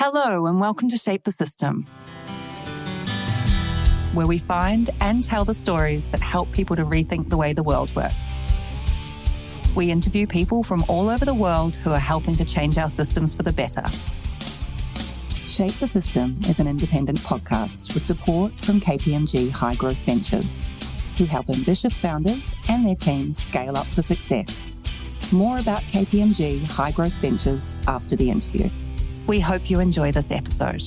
Hello and welcome to Shape the System, where we find and tell the stories that help people to rethink the way the world works. We interview people from all over the world who are helping to change our systems for the better. Shape the System is an independent podcast with support from KPMG High Growth Ventures, who help ambitious founders and their teams scale up for success. More about KPMG High Growth Ventures after the interview. We hope you enjoy this episode.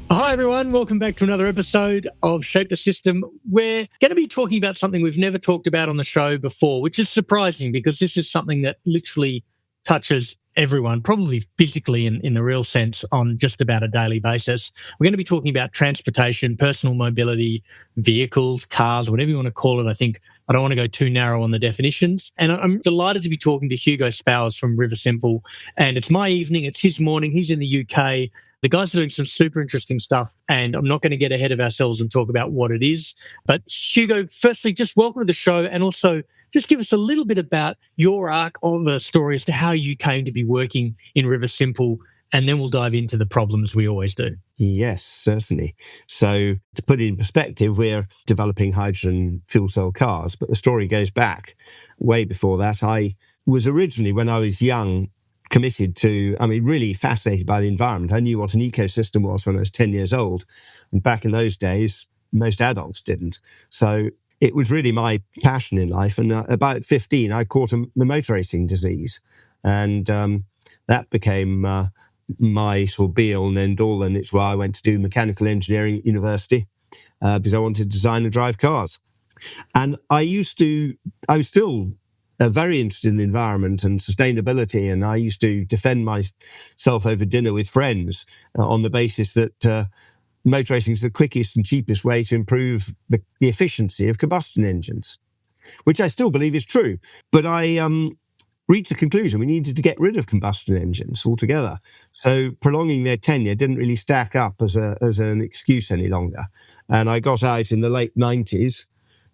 Hi everyone, welcome back to another episode of Shape the System. We're going to be talking about something we've never talked about on the show before, which is surprising because this is something that literally touches everyone, probably physically in the real sense, on just about a daily basis. We're going to be talking about transportation, personal mobility, vehicles, cars, whatever you want to call it. I don't want to go too narrow on the definitions. And I'm delighted to be talking to Hugo Spowers from Riversimple. And it's my evening, it's his morning, he's in the UK. The guys are doing some super interesting stuff, and I'm not going to get ahead of ourselves and talk about what it is. But Hugo, firstly, just welcome to the show, and also just give us a little bit about your arc of the story as to how you came to be working in Riversimple, and then we'll dive into the problems we always do. Yes, certainly. So to put it in perspective, we're developing hydrogen fuel cell cars, but the story goes back way before that. I was originally, when I was young, committed to, really fascinated by the environment. I knew what an ecosystem was when I was 10 years old. And back in those days, most adults didn't. So it was really my passion in life. And about 15, I caught the motor racing disease. And that became my sort of be-all and end-all. And it's why I went to do mechanical engineering at university, because I wanted to design and drive cars. And I was still very interested in the environment and sustainability, and I used to defend myself over dinner with friends on the basis that motor racing is the quickest and cheapest way to improve the efficiency of combustion engines, which I still believe is true. But I reached the conclusion we needed to get rid of combustion engines altogether. So prolonging their tenure didn't really stack up as an excuse any longer. And I got out in the late 90s,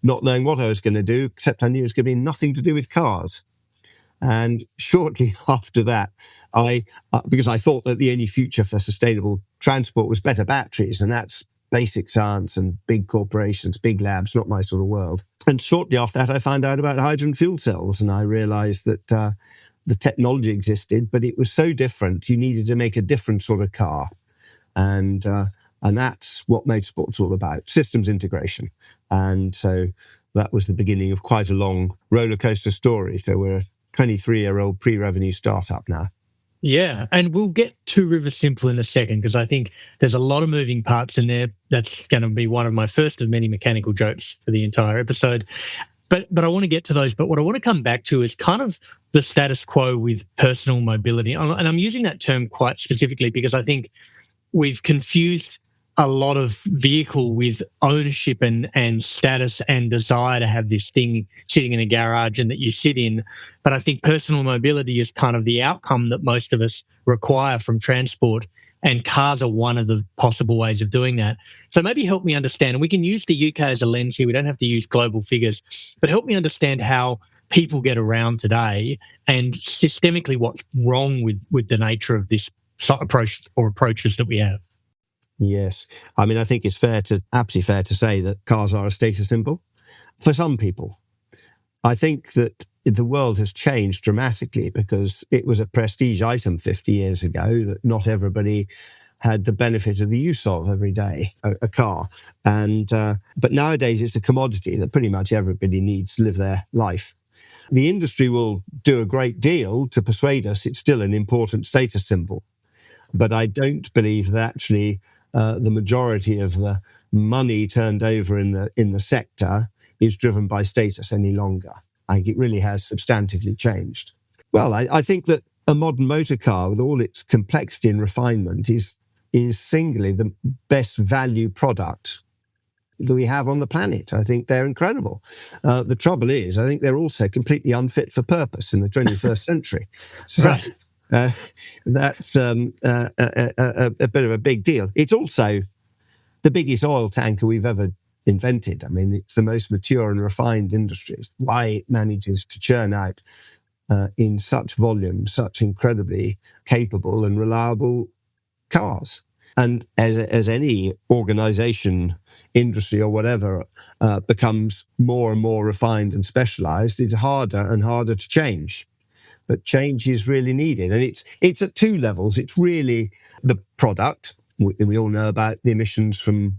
not knowing what I was going to do, except I knew it was going to be nothing to do with cars. And shortly after that, because I thought that the only future for sustainable transport was better batteries, and that's basic science and big corporations, big labs, not my sort of world. And shortly after that, I found out about hydrogen fuel cells, and I realized that the technology existed, but it was so different, you needed to make a different sort of car. And that's what motorsport's all about, systems integration. And so that was the beginning of quite a long roller coaster story. So we're a 23-year-old pre-revenue startup now. Yeah, and we'll get to Riversimple in a second, because I think there's a lot of moving parts in there. That's going to be one of my first of many mechanical jokes for the entire episode. But I want to get to those. But what I want to come back to is kind of the status quo with personal mobility. And I'm using that term quite specifically because I think we've confused a lot of vehicle with ownership and status and desire to have this thing sitting in a garage and that you sit in. But I think personal mobility is kind of the outcome that most of us require from transport, and cars are one of the possible ways of doing that. So maybe help me understand, and we can use the UK as a lens here, we don't have to use global figures, but help me understand how people get around today and systemically what's wrong with the nature of this approach or approaches that we have. Yes. I think it's absolutely fair to say that cars are a status symbol for some people. I think that the world has changed dramatically because it was a prestige item 50 years ago that not everybody had the benefit of the use of every day, a car. But nowadays it's a commodity that pretty much everybody needs to live their life. The industry will do a great deal to persuade us it's still an important status symbol. But I don't believe that actually the majority of the money turned over in the sector is driven by status any longer. I think it really has substantively changed. Well, I think that a modern motor car, with all its complexity and refinement, is singly the best value product that we have on the planet. I think they're incredible. The trouble is, I think they're also completely unfit for purpose in the 21st century. So, Right. That's a bit of a big deal. It's also the biggest oil tanker we've ever invented. It's the most mature and refined industry. It's why it manages to churn out in such volume, such incredibly capable and reliable cars. And as any organization, industry or whatever becomes more and more refined and specialized, it's harder and harder to change. But change is really needed. And it's at two levels. It's really the product. We all know about the emissions from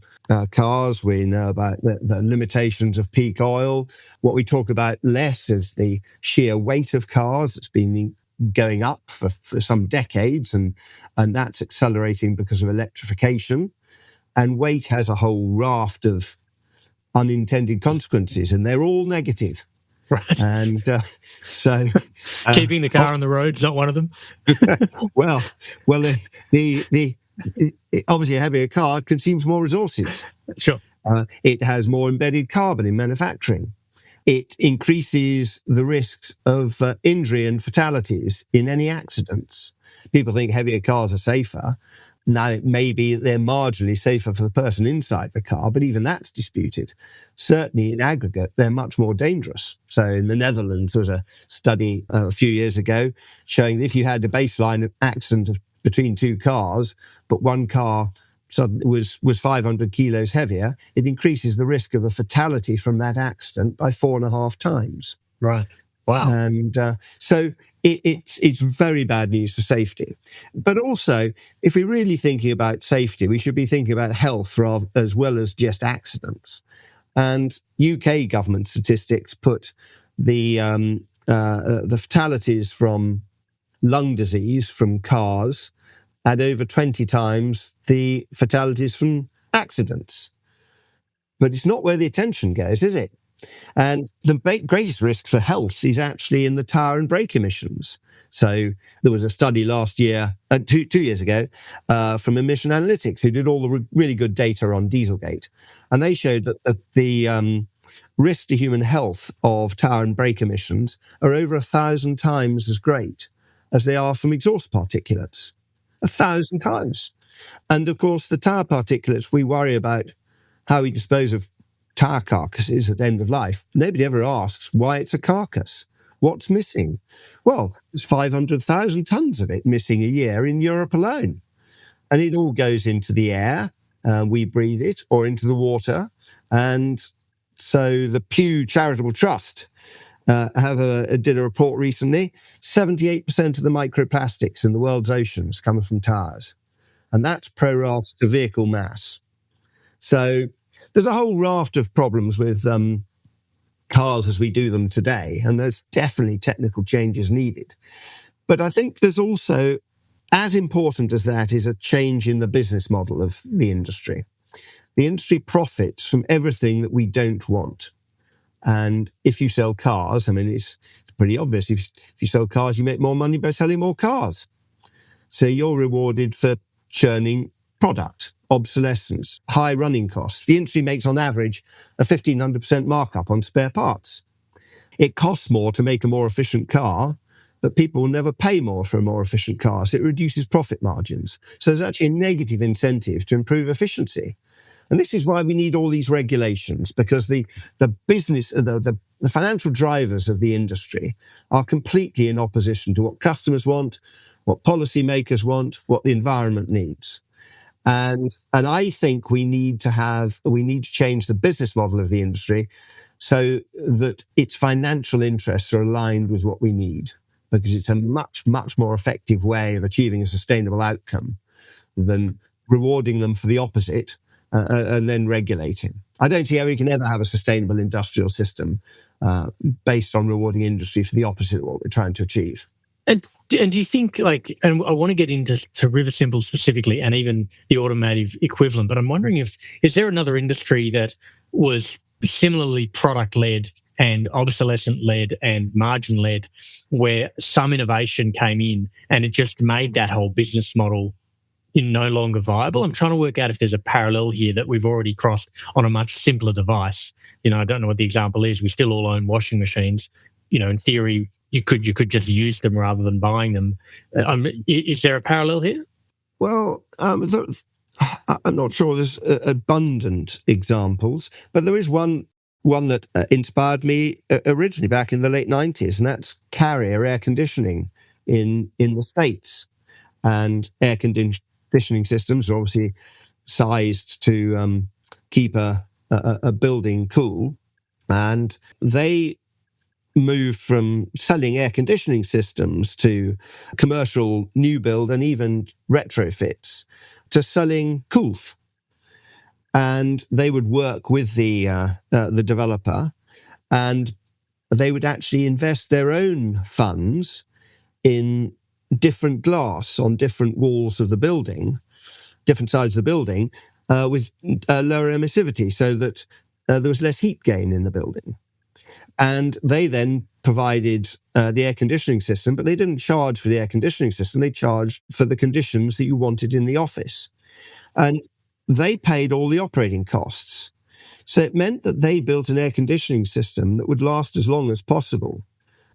cars. We know about the limitations of peak oil. What we talk about less is the sheer weight of cars. It's been going up for some decades, and that's accelerating because of electrification. And weight has a whole raft of unintended consequences, and they're all negative. Right. And so keeping the car on the road is not one of them. well, the obviously a heavier car consumes more resources. Sure. It has more embedded carbon in manufacturing. It increases the risks of injury and fatalities in any accidents. People think heavier cars are safer. Now, it may be they're marginally safer for the person inside the car, but even that's disputed. Certainly, in aggregate, they're much more dangerous. So in the Netherlands, there was a study a few years ago showing that if you had a baseline accident between two cars, but one car was 500 kilos heavier, it increases the risk of a fatality from that accident by 4.5 times. Right. Wow. And so it's very bad news for safety. But also, if we're really thinking about safety, we should be thinking about health rather as well as just accidents. And UK government statistics put the fatalities from lung disease from cars at over 20 times the fatalities from accidents. But it's not where the attention goes, is it? And the greatest risk for health is actually in the tire and brake emissions. So there was a study last year, 2 years ago, from Emission Analytics, who did all the really good data on Dieselgate. And they showed that the risk to human health of tire and brake emissions are over 1,000 times as great as they are from exhaust particulates. 1,000 times. And of course, the tire particulates, we worry about how we dispose of tire carcasses at the end of life. Nobody ever asks why it's a carcass. What's missing? Well, there's 500,000 tons of it missing a year in Europe alone. And it all goes into the air. We breathe it, or into the water. And so the Pew Charitable Trust did a report recently. 78% of the microplastics in the world's oceans come from tires. And that's pro-rata to vehicle mass. So there's a whole raft of problems with cars as we do them today, and there's definitely technical changes needed. But I think there's also, as important as that, is a change in the business model of the industry. The industry profits from everything that we don't want. And if you sell cars, I mean, it's pretty obvious. If you sell cars, you make more money by selling more cars. So you're rewarded for churning product, obsolescence, high running costs. The industry makes on average a 1,500% markup on spare parts. It costs more to make a more efficient car, but people will never pay more for a more efficient car, so it reduces profit margins. So there's actually a negative incentive to improve efficiency. And this is why we need all these regulations, because the business, the financial drivers of the industry are completely in opposition to what customers want, what policymakers want, what the environment needs. And I think we need to change the business model of the industry so that its financial interests are aligned with what we need, because it's a much, much more effective way of achieving a sustainable outcome than rewarding them for the opposite and then regulating. I don't see how we can ever have a sustainable industrial system based on rewarding industry for the opposite of what we're trying to achieve. And do you think, like, and I want to get into Riversimple specifically and even the automotive equivalent, but I'm wondering is there another industry that was similarly product-led and obsolescent-led and margin-led where some innovation came in and it just made that whole business model no longer viable? I'm trying to work out if there's a parallel here that we've already crossed on a much simpler device. I don't know what the example is. We still all own washing machines. In theory, you could just use them rather than buying them. Is there a parallel here? Well, I'm not sure there's abundant examples, but there is one one that inspired me originally back in the late 90s, and that's Carrier air conditioning in the States. And air conditioning systems are obviously sized to keep a building cool. And they moved from selling air conditioning systems to commercial new build and even retrofits to selling coolth. And they would work with the developer, and they would actually invest their own funds in different glass on different walls of the building, different sides of the building, with lower emissivity, so that there was less heat gain in the building. And they then provided the air conditioning system, but they didn't charge for the air conditioning system. They charged for the conditions that you wanted in the office. And they paid all the operating costs. So it meant that they built an air conditioning system that would last as long as possible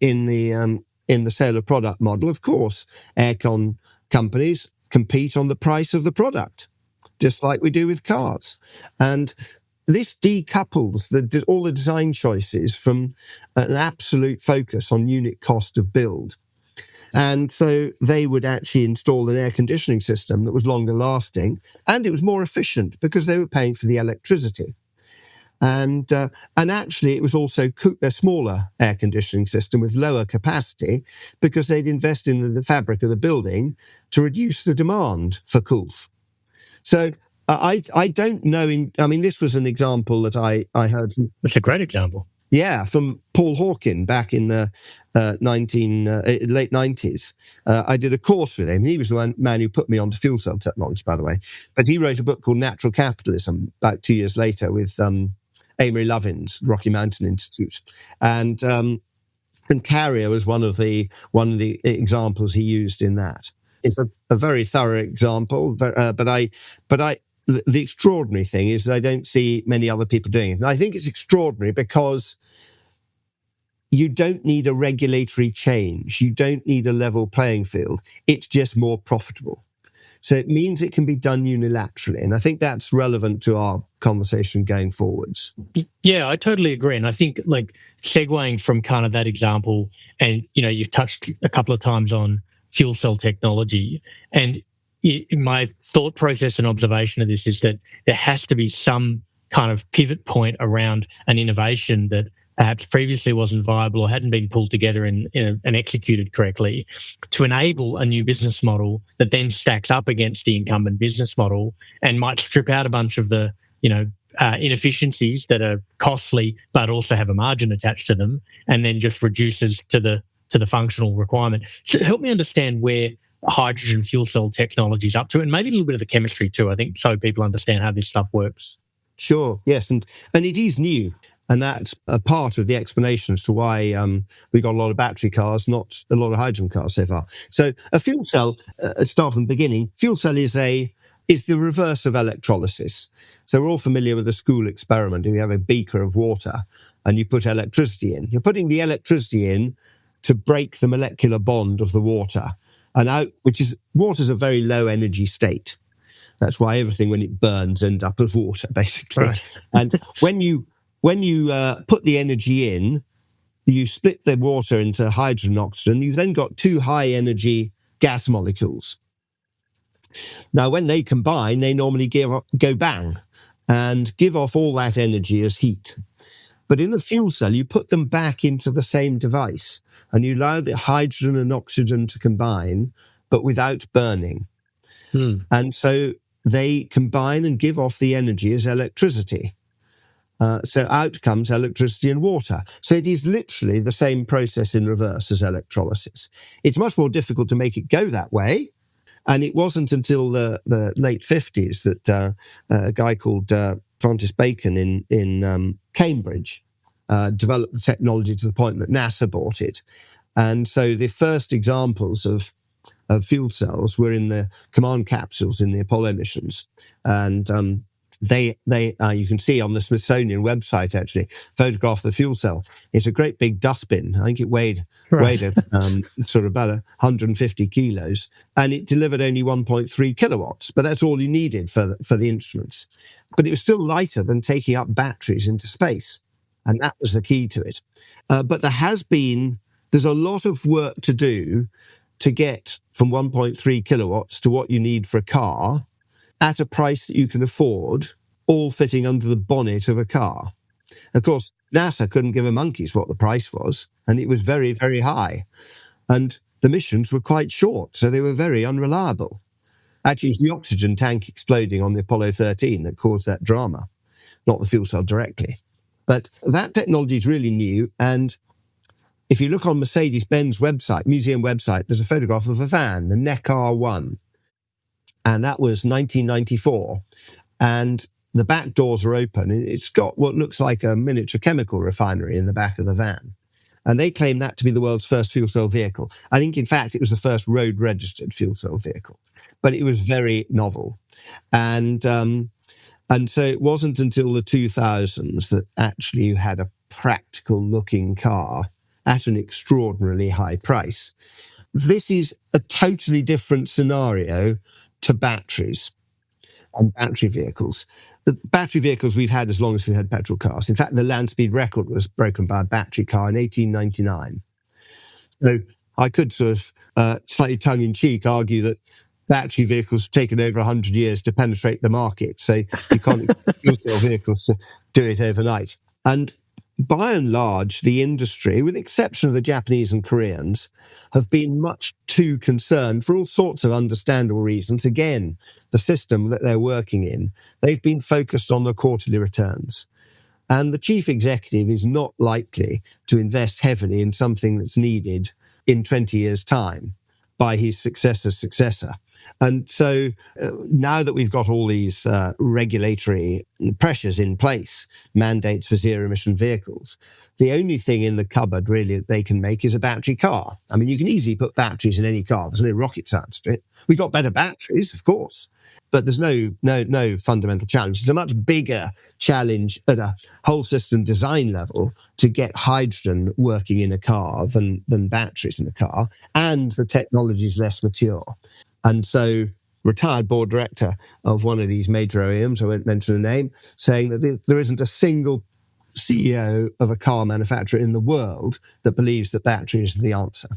in the sale of product model. Of course, aircon companies compete on the price of the product, just like we do with cars. And this decouples all the design choices from an absolute focus on unit cost of build. And so they would actually install an air conditioning system that was longer lasting, and it was more efficient because they were paying for the electricity. And actually, it was also a smaller air conditioning system with lower capacity because they'd invest in the fabric of the building to reduce the demand for coolth. So I don't know. This was an example that I heard. It's a great example. Yeah, from Paul Hawken back in the late 90s. I did a course with him. He was the man who put me onto fuel cell technology, by the way. But he wrote a book called Natural Capitalism about 2 years later with Amory Lovin's Rocky Mountain Institute. And Carrier was one of the examples he used in that. It's a very thorough example, but the extraordinary thing is that I don't see many other people doing it. And I think it's extraordinary because you don't need a regulatory change. You don't need a level playing field. It's just more profitable. So it means it can be done unilaterally. And I think that's relevant to our conversation going forwards. Yeah, I totally agree. And I think segueing from kind of that example, and, you've touched a couple of times on fuel cell technology, and my thought process and observation of this is that there has to be some kind of pivot point around an innovation that perhaps previously wasn't viable or hadn't been pulled together and executed correctly to enable a new business model that then stacks up against the incumbent business model and might strip out a bunch of the, inefficiencies that are costly but also have a margin attached to them, and then just reduces to the functional requirement. So help me understand where hydrogen fuel cell technology is up to, and maybe a little bit of the chemistry too, I think, so people understand how this stuff works. Sure, yes, and it is new, and that's a part of the explanation as to why we got a lot of battery cars, not a lot of hydrogen cars so far. So a fuel cell, start from the beginning, fuel cell is the reverse of electrolysis. So we're all familiar with the school experiment. You have a beaker of water and you put electricity in. You're putting the electricity in to break the molecular bond of the water. And out, water's a very low energy state. That's why everything, when it burns, ends up as water, basically. Right. And when you put the energy in, you split the water into hydrogen and oxygen. You've then got two high energy gas molecules. Now, when they combine, they normally go bang and give off all that energy as heat. But in the fuel cell, you put them back into the same device and you allow the hydrogen and oxygen to combine, but without burning. And so they combine and give off the energy as electricity. So out comes electricity and water. So it is literally the same process in reverse as electrolysis. It's much more difficult to make it go that way. And it wasn't until the late 50s that a guy called Francis Bacon in Cambridge developed the technology to the point that NASA bought it. And so the first examples of fuel cells were in the command capsules in the Apollo missions. And they you can see on the Smithsonian website, actually, photograph of the fuel cell. It's a great big dustbin. I think it weighed sort of about 150 kilos, and it delivered only 1.3 kilowatts. But that's all you needed for the instruments. But it was still lighter than taking up batteries into space. And that was the key to it. But there's a lot of work to do to get from 1.3 kilowatts to what you need for a car at a price that you can afford, all fitting under the bonnet of a car. Of course, NASA couldn't give a monkey's what the price was, and it was very, very high. And the missions were quite short, so they were very unreliable. Actually, it was the oxygen tank exploding on the Apollo 13 that caused that drama, not the fuel cell directly. But that technology is really new, and if you look on Mercedes-Benz website, museum website, there's a photograph of a van, the Neckar 1, and that was 1994. And the back doors are open. It's got what looks like a miniature chemical refinery in the back of the van. And they claim that to be the world's first fuel cell vehicle. I think, in fact, it was the first road-registered fuel cell vehicle. But it was very novel. And so it wasn't until the 2000s that actually you had a practical-looking car at an extraordinarily high price. This is a totally different scenario to batteries and battery vehicles. The battery vehicles we've had as long as we've had petrol cars. In fact, the land speed record was broken by a battery car in 1899. So I could sort of slightly tongue-in-cheek argue that battery vehicles have taken over 100 years to penetrate the market. So you can't expect fuel cell vehicles to do it overnight. And by and large, the industry, with the exception of the Japanese and Koreans, have been much too concerned for all sorts of understandable reasons. Again, the system that they're working in, they've been focused on the quarterly returns. And the chief executive is not likely to invest heavily in something that's needed in 20 years' time by his successor's successor. And so now that we've got all these regulatory pressures in place, mandates for zero-emission vehicles, the only thing in the cupboard really that they can make is a battery car. I mean, you can easily put batteries in any car. There's no rocket science to it. We've got better batteries, of course, but there's no fundamental challenge. It's a much bigger challenge at a whole system design level to get hydrogen working in a car than batteries in a car, and the technology is less mature. And so, retired board director of one of these major OEMs, I won't mention a name, saying that there isn't a single CEO of a car manufacturer in the world that believes that battery is the answer.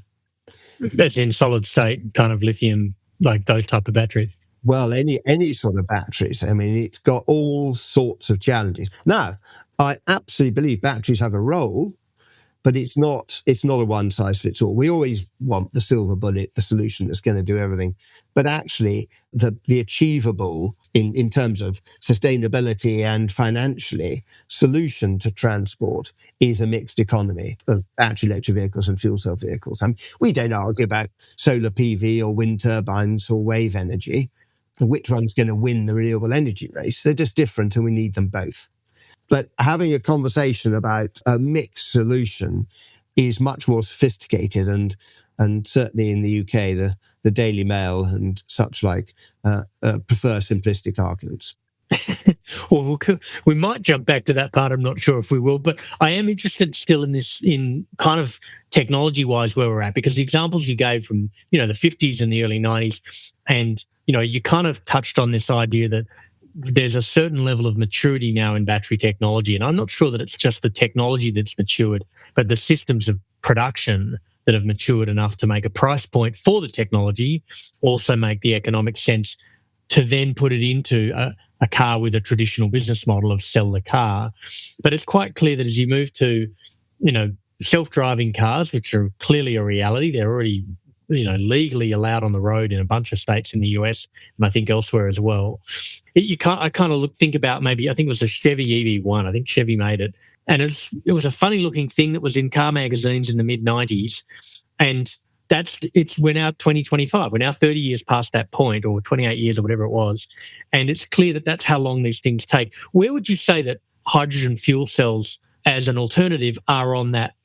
That's in solid state kind of lithium, like those type of batteries. Well, any sort of batteries. I mean, it's got all sorts of challenges. Now, I absolutely believe batteries have a role, but it's not a one-size-fits-all. We always want the silver bullet, the solution that's going to do everything. But actually, the achievable, in terms of sustainability and financially, solution to transport is a mixed economy of battery electric vehicles and fuel cell vehicles. I mean, we don't argue about solar PV or wind turbines or wave energy. Which one's going to win the renewable energy race? They're just different, and we need them both. But having a conversation about a mixed solution is much more sophisticated, and certainly in the UK, the Daily Mail and such like prefer simplistic arguments. Well, we might jump back to that part. I'm not sure if we will, but I am interested still in kind of technology-wise where we're at, because the examples you gave from, the 50s and the early 90s, and, you kind of touched on this idea that there's a certain level of maturity now in battery technology. And I'm not sure that it's just the technology that's matured, but the systems of production that have matured enough to make a price point for the technology also make the economic sense to then put it into a car with a traditional business model of sell the car. But it's quite clear that as you move to, self-driving cars, which are clearly a reality, they're already, legally allowed on the road in a bunch of states in the US and I think elsewhere as well. I kind of think about maybe, I think it was a Chevy EV1. I think Chevy made it. And it was a funny looking thing that was in car magazines in the mid 90s. And we're now 2025. We're now 30 years past that point, or 28 years or whatever it was. And it's clear that that's how long these things take. Where would you say that hydrogen fuel cells as an alternative are on that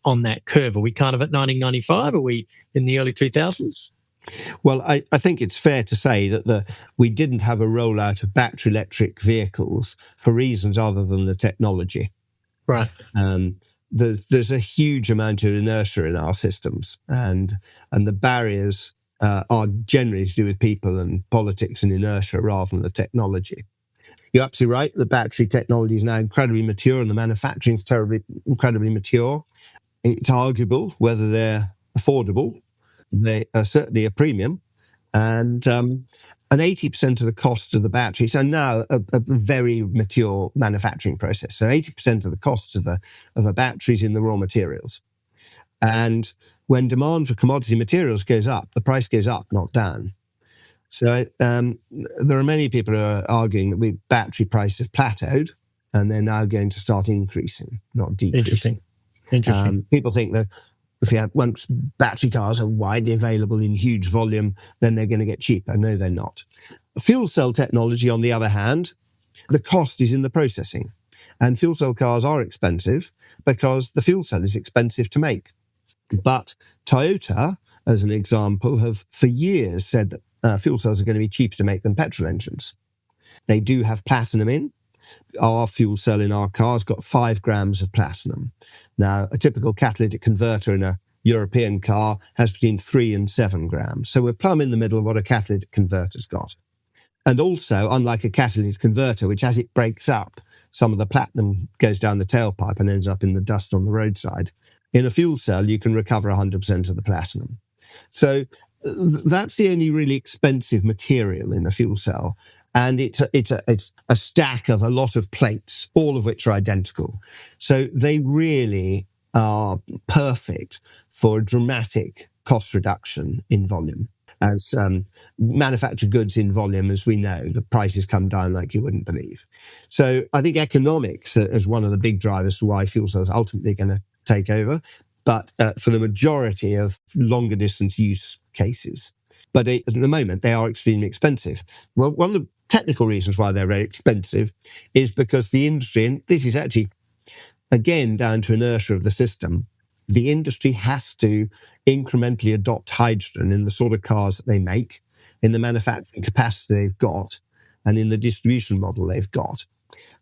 curve? Are we kind of at 1995? Are we in the early 2000s? Well, I think it's fair to say that we didn't have a rollout of battery electric vehicles for reasons other than the technology. Right. There's a huge amount of inertia in our systems, and the barriers are generally to do with people and politics and inertia rather than the technology. You're absolutely right. The battery technology is now incredibly mature and the manufacturing is incredibly mature. It's arguable whether they're affordable. They are certainly a premium. And 80% of the cost of the batteries are now a very mature manufacturing process. So 80% of the cost of a battery is in the raw materials. And when demand for commodity materials goes up, the price goes up, not down. So there are many people who are arguing that battery prices have plateaued and they're now going to start increasing, not decreasing. Interesting. People think that once battery cars are widely available in huge volume, then they're going to get cheaper. No, they're not. Fuel cell technology, on the other hand, the cost is in the processing. And fuel cell cars are expensive because the fuel cell is expensive to make. But Toyota, as an example, have for years said that fuel cells are going to be cheaper to make than petrol engines. They do have platinum in. Our fuel cell in our car's got 5 grams of platinum. Now, a typical catalytic converter in a European car has between 3 and 7 grams. So we're plumb in the middle of what a catalytic converter's got. And also, unlike a catalytic converter, which as it breaks up, some of the platinum goes down the tailpipe and ends up in the dust on the roadside. In a fuel cell, you can recover 100% of the platinum. So that's the only really expensive material in a fuel cell. And it's a stack of a lot of plates, all of which are identical. So they really are perfect for a dramatic cost reduction in volume. As manufactured goods in volume, as we know, the prices come down like you wouldn't believe. So I think economics is one of the big drivers to why fuel cells are ultimately going to take over, but for the majority of longer distance use cases. But at the moment, they are extremely expensive. Well, one of the technical reasons why they're very expensive is because the industry, and this is actually, again, down to inertia of the system, the industry has to incrementally adopt hydrogen in the sort of cars that they make, in the manufacturing capacity they've got, and in the distribution model they've got.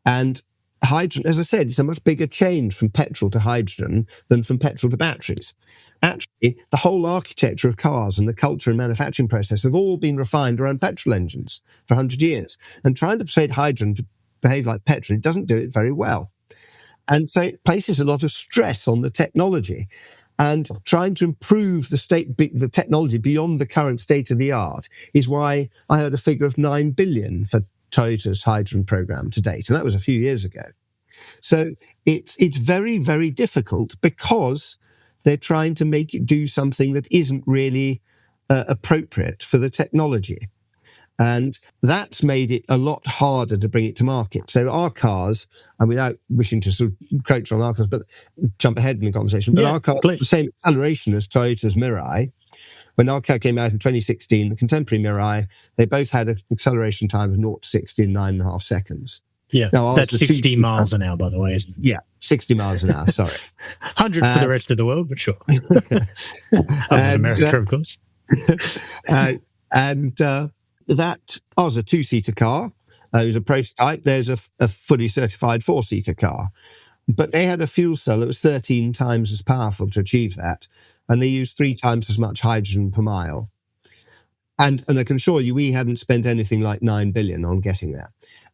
And hydrogen, as I said, it's a much bigger change from petrol to hydrogen than from petrol to batteries. Actually, the whole architecture of cars and the culture and manufacturing process have all been refined around petrol engines for 100 years. And trying to persuade hydrogen to behave like petrol, it doesn't do it very well. And so it places a lot of stress on the technology. And trying to improve the technology beyond the current state of the art is why I heard a figure of 9 billion for Toyota's hydrogen program to date. And that was a few years ago. So it's very, very difficult because they're trying to make it do something that isn't really appropriate for the technology. And that's made it a lot harder to bring it to market. So our cars, and without wishing to sort of encroach on our cars, but jump ahead in the conversation, but our car has the same acceleration as Toyota's Mirai. When our car came out in 2016, the contemporary Mirai, they both had an acceleration time of 0 to 60 in 9.5 seconds. Yeah, now, that's 60 miles an hour, by the way, isn't it? Yeah, 60 miles an hour, sorry. 100 for the rest of the world, but sure. Other than America, of course. That was a 2-seater car. It was a prototype. There's a fully certified 4-seater car. But they had a fuel cell that was 13 times as powerful to achieve that. And they used 3 times as much hydrogen per mile. And I can assure you, we hadn't spent anything like 9 billion on getting there.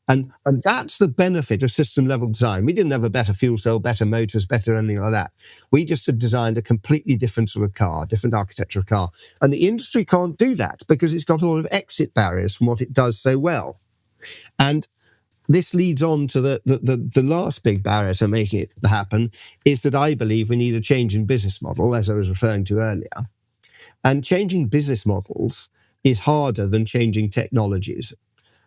And that's the benefit of system-level design. We didn't have a better fuel cell, better motors, better anything like that. We just had designed a completely different sort of car, different architecture of car. And the industry can't do that because it's got a lot of exit barriers from what it does so well. And this leads on to the last big barrier to making it happen is that I believe we need a change in business model, as I was referring to earlier. And changing business models is harder than changing technologies.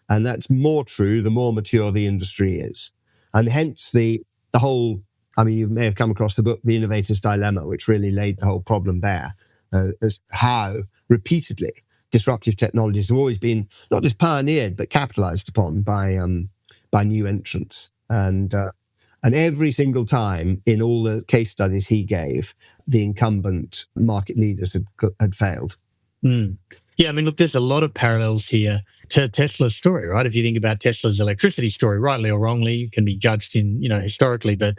And that's more true the more mature the industry is. And hence the whole, I mean, you may have come across the book, The Innovator's Dilemma, which really laid the whole problem bare as how repeatedly disruptive technologies have always been not just pioneered, but capitalized upon by new entrants. And every single time in all the case studies he gave, the incumbent market leaders had failed. Mm. Yeah, I mean, look, there's a lot of parallels here to Tesla's story, right? If you think about Tesla's electricity story, rightly or wrongly, it can be judged in, historically, but,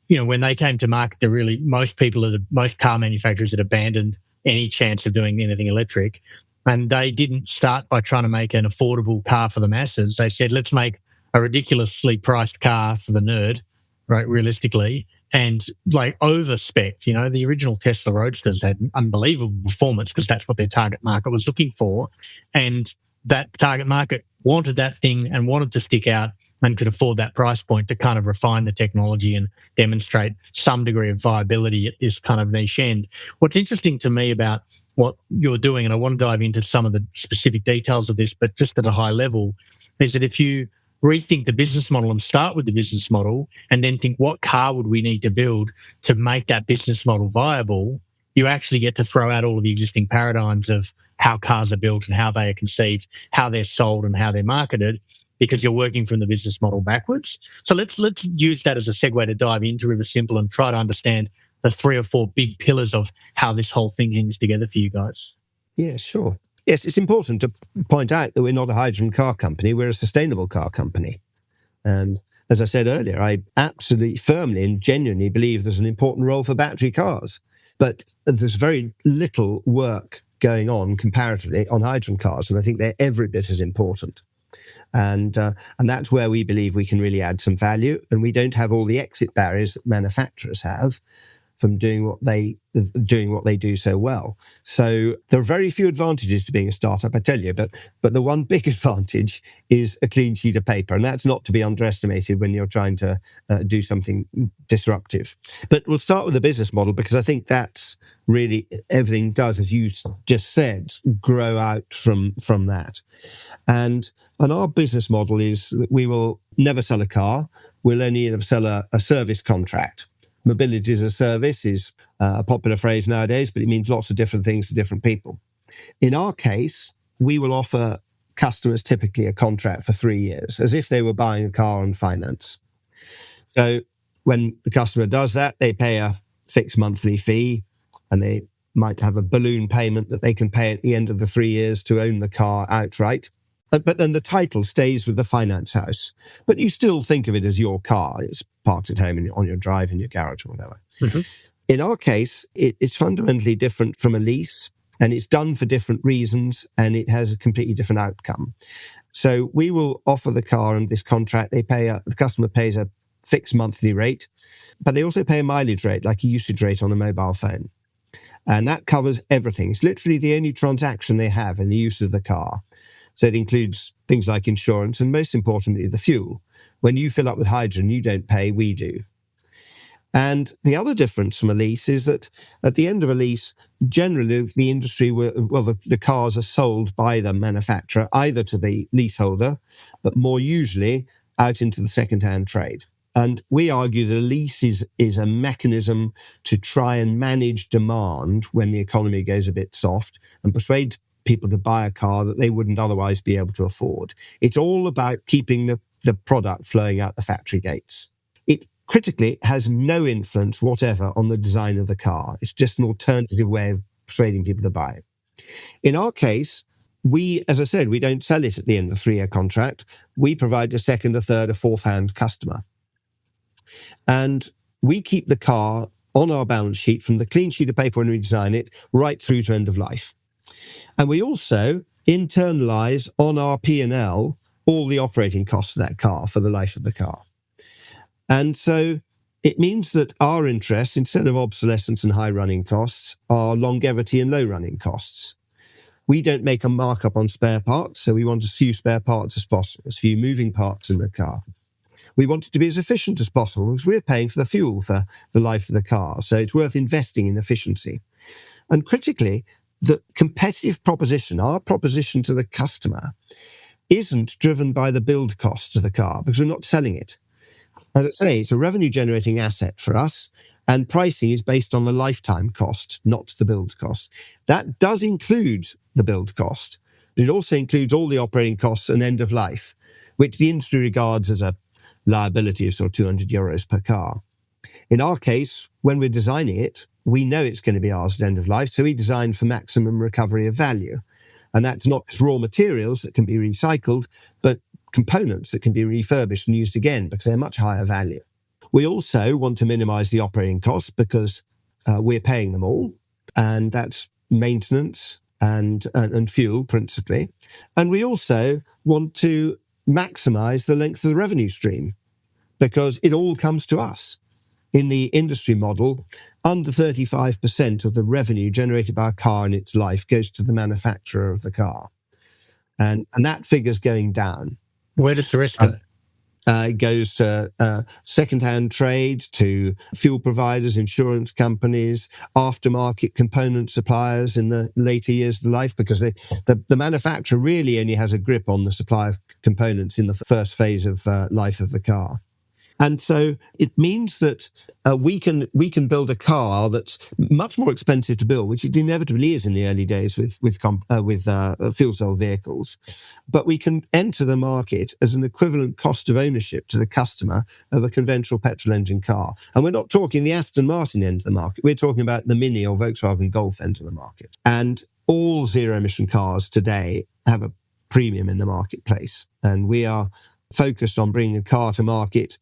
when they came to market, most car manufacturers had abandoned any chance of doing anything electric. And they didn't start by trying to make an affordable car for the masses. They said, let's make a ridiculously priced car for the nerd, right, realistically, and like over-spec. You know, the original Tesla Roadsters had unbelievable performance because that's what their target market was looking for. And that target market wanted that thing and wanted to stick out and could afford that price point to kind of refine the technology and demonstrate some degree of viability at this kind of niche end. What's interesting to me about what you're doing, and I want to dive into some of the specific details of this, but just at a high level, is that if you rethink the business model and start with the business model and then think what car would we need to build to make that business model viable, you actually get to throw out all of the existing paradigms of how cars are built and how they are conceived, how they're sold and how they're marketed, because you're working from the business model backwards. So let's use that as a segue to dive into Riversimple and try to understand the 3 or 4 big pillars of how this whole thing hangs together for you guys. Yeah, sure. Yes, it's important to point out that we're not a hydrogen car company, we're a sustainable car company. And as I said earlier, I absolutely firmly and genuinely believe there's an important role for battery cars. But there's very little work going on comparatively on hydrogen cars, and I think they're every bit as important. And that's where we believe we can really add some value, and we don't have all the exit barriers that manufacturers have from doing what they do so well. So there are very few advantages to being a startup, I tell you, but the one big advantage is a clean sheet of paper, and that's not to be underestimated when you're trying to do something disruptive. But we'll start with the business model, because I think that's really everything does, as you just said, grow out from that. And our business model is that we will never sell a car. We'll only ever sell a service contract. Mobility as a service is a popular phrase nowadays, but it means lots of different things to different people. In our case, we will offer customers typically a contract for 3 years, as if they were buying a car on finance. So when the customer does that, they pay a fixed monthly fee, and they might have a balloon payment that they can pay at the end of the 3 years to own the car outright. But then the title stays with the finance house. But you still think of it as your car. It's parked at home on your drive in your garage or whatever. Mm-hmm. In our case, it's fundamentally different from a lease, and it's done for different reasons, and it has a completely different outcome. So we will offer the car and this contract. The customer pays a fixed monthly rate, but they also pay a mileage rate, like a usage rate on a mobile phone. And that covers everything. It's literally the only transaction they have in the use of the car. So it includes things like insurance and, most importantly, the fuel. When you fill up with hydrogen, you don't pay, we do. And the other difference from a lease is that at the end of a lease, generally the industry, the cars are sold by the manufacturer either to the leaseholder, but more usually out into the second-hand trade. And we argue that a lease is a mechanism to try and manage demand when the economy goes a bit soft and persuade people to buy a car that they wouldn't otherwise be able to afford. It's all about keeping the product flowing out the factory gates. It critically has no influence whatever on the design of the car. It's just an alternative way of persuading people to buy it. In our case, we, as I said, we don't sell it at the end of the 3-year contract. We provide a second, a third, a fourth-hand customer. And we keep the car on our balance sheet from the clean sheet of paper when we design it right through to end of life. And we also internalize on our P&L all the operating costs of that car for the life of the car. And so it means that our interests, instead of obsolescence and high running costs, are longevity and low running costs. We don't make a markup on spare parts, so we want as few spare parts as possible, as few moving parts in the car. We want it to be as efficient as possible because we're paying for the fuel for the life of the car, so it's worth investing in efficiency. And critically, the competitive proposition, our proposition to the customer, isn't driven by the build cost of the car because we're not selling it. As I say, it's a revenue-generating asset for us, and pricing is based on the lifetime cost, not the build cost. That does include the build cost, but it also includes all the operating costs and end of life, which the industry regards as a liability of sort of 200 euros per car. In our case, when we're designing it, we know it's going to be ours at end of life, so we design for maximum recovery of value. And that's not just raw materials that can be recycled, but components that can be refurbished and used again because they're much higher value. We also want to minimize the operating costs because we're paying them all, and that's maintenance and fuel principally. And we also want to maximize the length of the revenue stream, because it all comes to us. In the industry model, under 35% of the revenue generated by a car in its life goes to the manufacturer of the car. And that figure's going down. Where does the rest go? It goes to second-hand trade, to fuel providers, insurance companies, aftermarket component suppliers in the later years of the life, because the manufacturer really only has a grip on the supply of components in the first phase of life of the car. And so it means that we can build a car that's much more expensive to build, which it inevitably is in the early days with fuel cell vehicles. But we can enter the market as an equivalent cost of ownership to the customer of a conventional petrol engine car. And we're not talking the Aston Martin end of the market. We're talking about the Mini or Volkswagen Golf end of the market. And all zero-emission cars today have a premium in the marketplace. And we are focused on bringing a car to market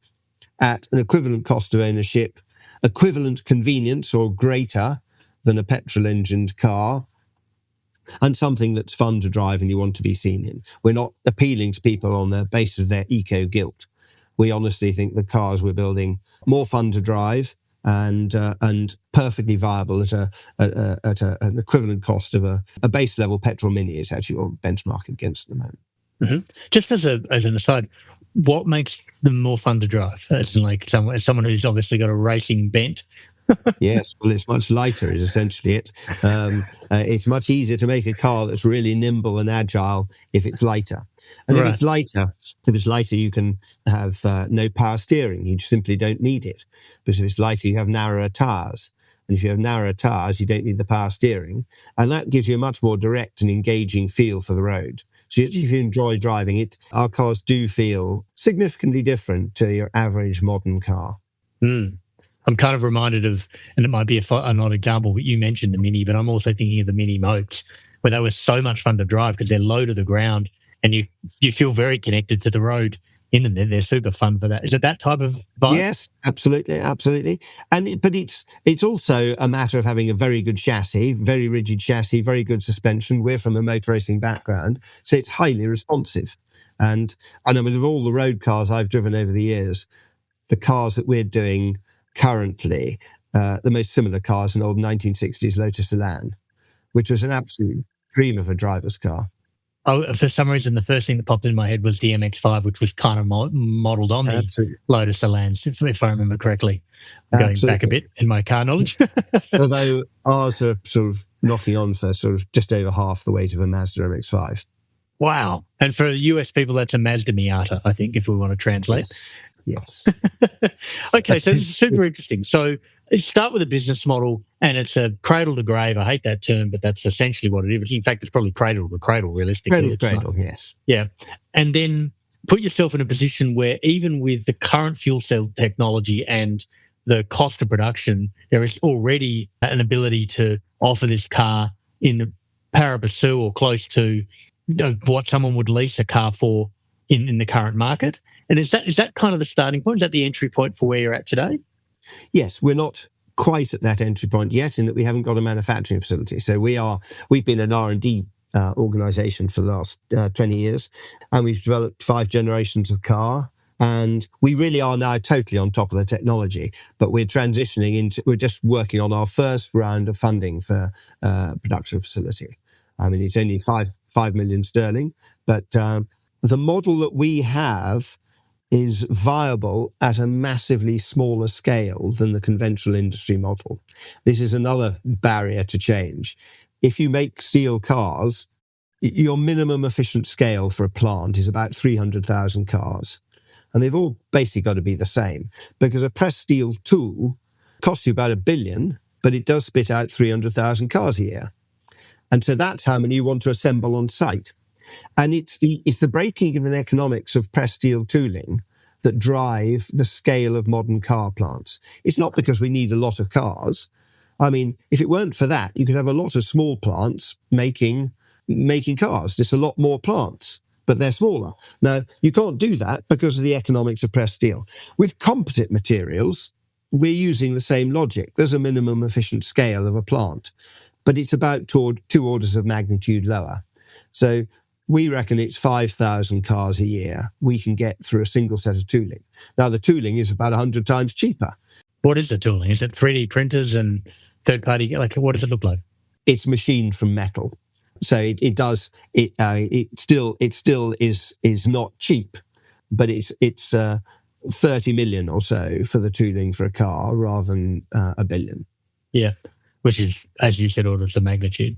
at an equivalent cost of ownership, equivalent convenience or greater than a petrol-engined car, and something that's fun to drive and you want to be seen in. We're not appealing to people on the basis of their eco-guilt. We honestly think the cars we're building more fun to drive and perfectly viable at an equivalent cost of a base-level petrol Mini is actually what we're benchmarking against at the moment. Mm-hmm. Just as an aside, what makes them more fun to drive? As someone who's obviously got a racing bent. Yes, well, it's much lighter is essentially it. It's much easier to make a car that's really nimble and agile if it's lighter. And right. if it's lighter, you can have no power steering. You simply don't need it. Because if it's lighter, you have narrower tires. And if you have narrower tires, you don't need the power steering. And that gives you a much more direct and engaging feel for the road. So if you enjoy driving it, our cars do feel significantly different to your average modern car. I'm kind of reminded of, and it might be an odd example, but you mentioned the Mini, but I'm also thinking of the Mini Mopes, where they were so much fun to drive because they're low to the ground and you feel very connected to the road in them. They're super fun for that. Is it that type of vibe? Yes, absolutely. But it's also a matter of having a very good chassis, very rigid chassis, very good suspension. We're from a motor racing background, so it's highly responsive. And I mean, of all the road cars I've driven over the years, the cars that we're doing currently, the most similar car is an old 1960s Lotus Elan, which was an absolute dream of a driver's car. Oh, for some reason, the first thing that popped in my head was the MX-5, which was kind of modelled on the Lotus Elans, if I remember correctly. Going back a bit in my car knowledge. Although ours are sort of knocking on for sort of just over half the weight of a Mazda MX-5. Wow. And for US people, that's a Mazda Miata, I think, if we want to translate. Yes. Okay, so this is super interesting. So you start with a business model and it's a cradle to grave. I hate that term, but that's essentially what it is. In fact, it's probably cradle to cradle, realistically. Cradle, yes. Yeah. And then put yourself in a position where even with the current fuel cell technology and the cost of production, there is already an ability to offer this car in pari passu or close to what someone would lease a car for in the current market. And is that kind of the starting point? Is that the entry point for where you're at today? Yes, we're not quite at that entry point yet in that we haven't got a manufacturing facility. So we've been an R&D organisation for the last 20 years, and we've developed 5 generations of car. And we really are now totally on top of the technology, but we're just working on our first round of funding for production facility. I mean, it's only 5 million sterling, but the model that we have is viable at a massively smaller scale than the conventional industry model. This is another barrier to change. If you make steel cars, your minimum efficient scale for a plant is about 300,000 cars. And they've all basically got to be the same, because a pressed steel tool costs you about $1 billion, but it does spit out 300,000 cars a year. And so that's how many you want to assemble on site. And it's the break-even economics of pressed steel tooling that drive the scale of modern car plants. It's not because we need a lot of cars. I mean, if it weren't for that, you could have a lot of small plants making cars, just a lot more plants, but they're smaller. Now, you can't do that because of the economics of pressed steel. With composite materials, we're using the same logic. There's a minimum efficient scale of a plant, but it's about 2 orders of magnitude lower. So we reckon it's 5,000 cars a year we can get through a single set of tooling. Now, the tooling is about 100 times cheaper. What is the tooling? Is it 3D printers and third-party? Like, what does it look like? It's machined from metal, so it still is not cheap, but it's 30 million or so for the tooling for a car rather than a billion. Yeah, which is, as you said, orders of magnitude.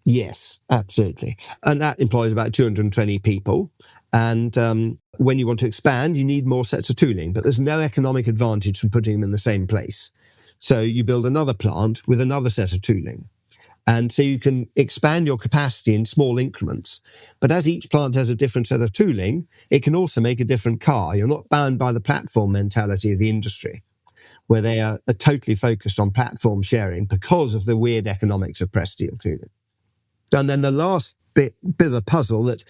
Yes, absolutely. And that employs about 220 people. And when you want to expand, you need more sets of tooling, but there's no economic advantage from putting them in the same place. So you build another plant with another set of tooling. And so you can expand your capacity in small increments. But as each plant has a different set of tooling, it can also make a different car. You're not bound by the platform mentality of the industry, where they are totally focused on platform sharing because of the weird economics of press steel tooling. And then the last bit of the puzzle that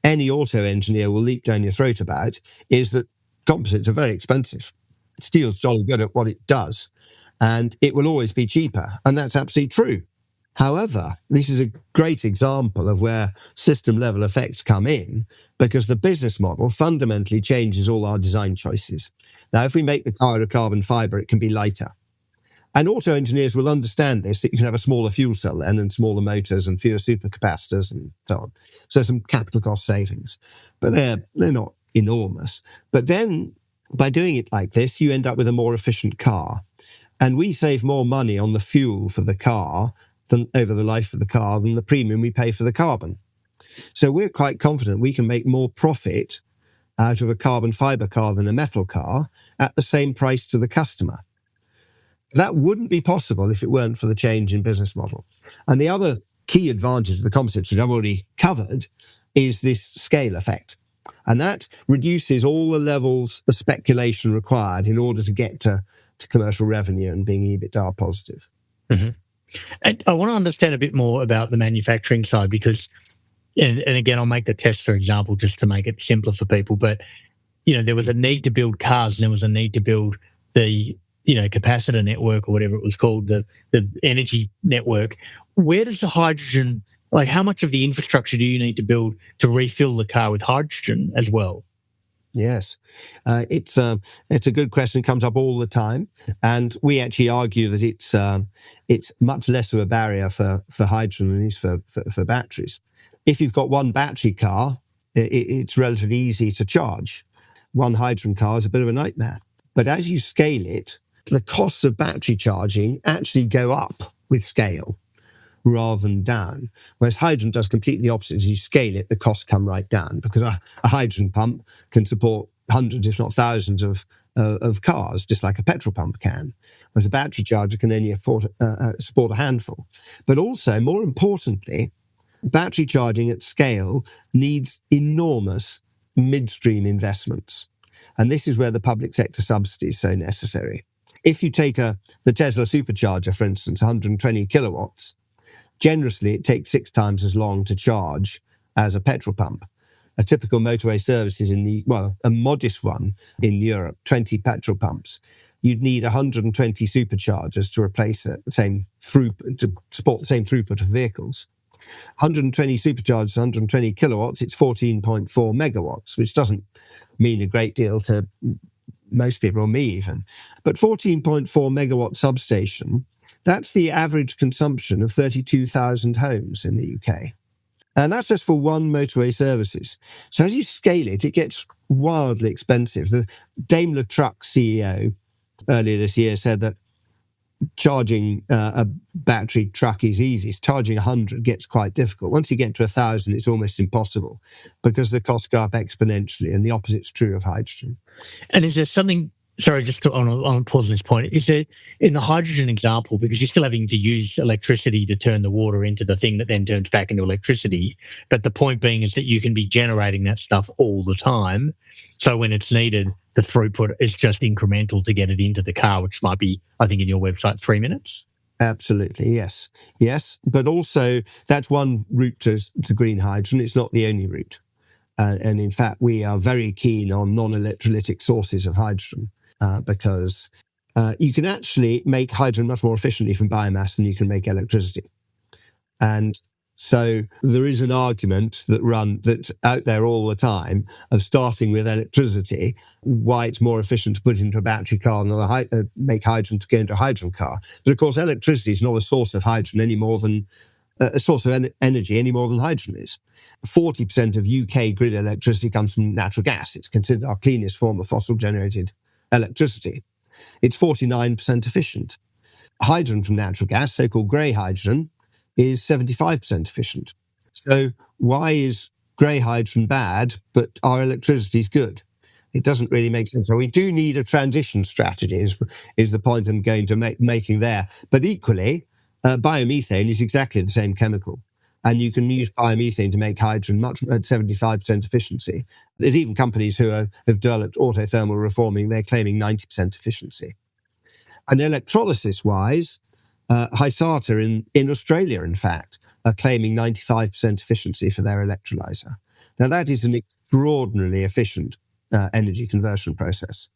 any auto engineer will leap down your throat about is that composites are very expensive. Steel's jolly good at what it does, and it will always be cheaper. And that's absolutely true. However, this is a great example of where system-level effects come in, because the business model fundamentally changes all our design choices. Now, if we make the car of carbon fibre, it can be lighter. And auto engineers will understand this, that you can have a smaller fuel cell then and smaller motors and fewer supercapacitors and so on. So some capital cost savings. But they're not enormous. But then by doing it like this, you end up with a more efficient car. And we save more money on the fuel for the car than over the life of the car than the premium we pay for the carbon. So we're quite confident we can make more profit out of a carbon fibre car than a metal car at the same price to the customer. That wouldn't be possible if it weren't for the change in business model. And the other key advantage of the composites, which I've already covered, is this scale effect. And that reduces all the levels of speculation required in order to get to commercial revenue and being EBITDA positive. Mm-hmm. And I want to understand a bit more about the manufacturing side because, and again, I'll make the Tesla example just to make it simpler for people, but, there was a need to build cars and there was a need to build the capacitor network or whatever it was called, the energy network. Where does the hydrogen, like how much of the infrastructure do you need to build to refill the car with hydrogen as well? Yes, it's a good question. It comes up all the time, and we actually argue that it's much less of a barrier for hydrogen than it is for batteries. If you've got one battery car, it's relatively easy to charge. One hydrogen car is a bit of a nightmare. But as you scale it, the costs of battery charging actually go up with scale rather than down. Whereas hydrogen does completely the opposite. As you scale it, the costs come right down because a hydrogen pump can support hundreds, if not thousands, of cars, just like a petrol pump can. Whereas a battery charger can only support a handful. But also, more importantly, battery charging at scale needs enormous midstream investments. And this is where the public sector subsidy is so necessary. If you take the Tesla supercharger, for instance, 120 kilowatts, generously it takes 6 times as long to charge as a petrol pump. A typical motorway service is a modest one in Europe, 20 petrol pumps. You'd need 120 superchargers to replace the same throughput, to support the same throughput of vehicles. 120 superchargers, 120 kilowatts, it's 14.4 megawatts, which doesn't mean a great deal to most people, or me even. But 14.4 megawatt substation, that's the average consumption of 32,000 homes in the UK. And that's just for one motorway services. So as you scale it, it gets wildly expensive. The Daimler Truck CEO earlier this year said that charging a battery truck is easy. Charging 100 gets quite difficult. Once you get to 1,000, it's almost impossible because the costs go up exponentially, and the opposite's true of hydrogen. And is there something, sorry, just on pause on this point, is there, in the hydrogen example, because you're still having to use electricity to turn the water into the thing that then turns back into electricity, but the point being is that you can be generating that stuff all the time. So when it's needed, the throughput is just incremental to get it into the car, which might be, I think, in your website, 3 minutes. Absolutely, yes. Yes, but also that's one route to green hydrogen. It's not the only route. And in fact, we are very keen on non-electrolytic sources of hydrogen because you can actually make hydrogen much more efficiently from biomass than you can make electricity. And So there is an argument that's out there all the time of starting with electricity, why it's more efficient to put into a battery car than make hydrogen to go into a hydrogen car. But of course, electricity is not a source of hydrogen any more than a source of energy any more than hydrogen is. 40% of UK grid electricity comes from natural gas. It's considered our cleanest form of fossil-generated electricity. It's 49% efficient. Hydrogen from natural gas, so-called grey hydrogen, is 75% efficient. So why is grey hydrogen bad, but our electricity is good? It doesn't really make sense. So we do need a transition strategy, is the point I'm going to making there. But equally, biomethane is exactly the same chemical. And you can use biomethane to make hydrogen at 75% efficiency. There's even companies who have developed autothermal reforming. They're claiming 90% efficiency. And electrolysis-wise, Hysata in Australia, in fact, are claiming 95% efficiency for their electrolyzer. Now, that is an extraordinarily efficient energy conversion process.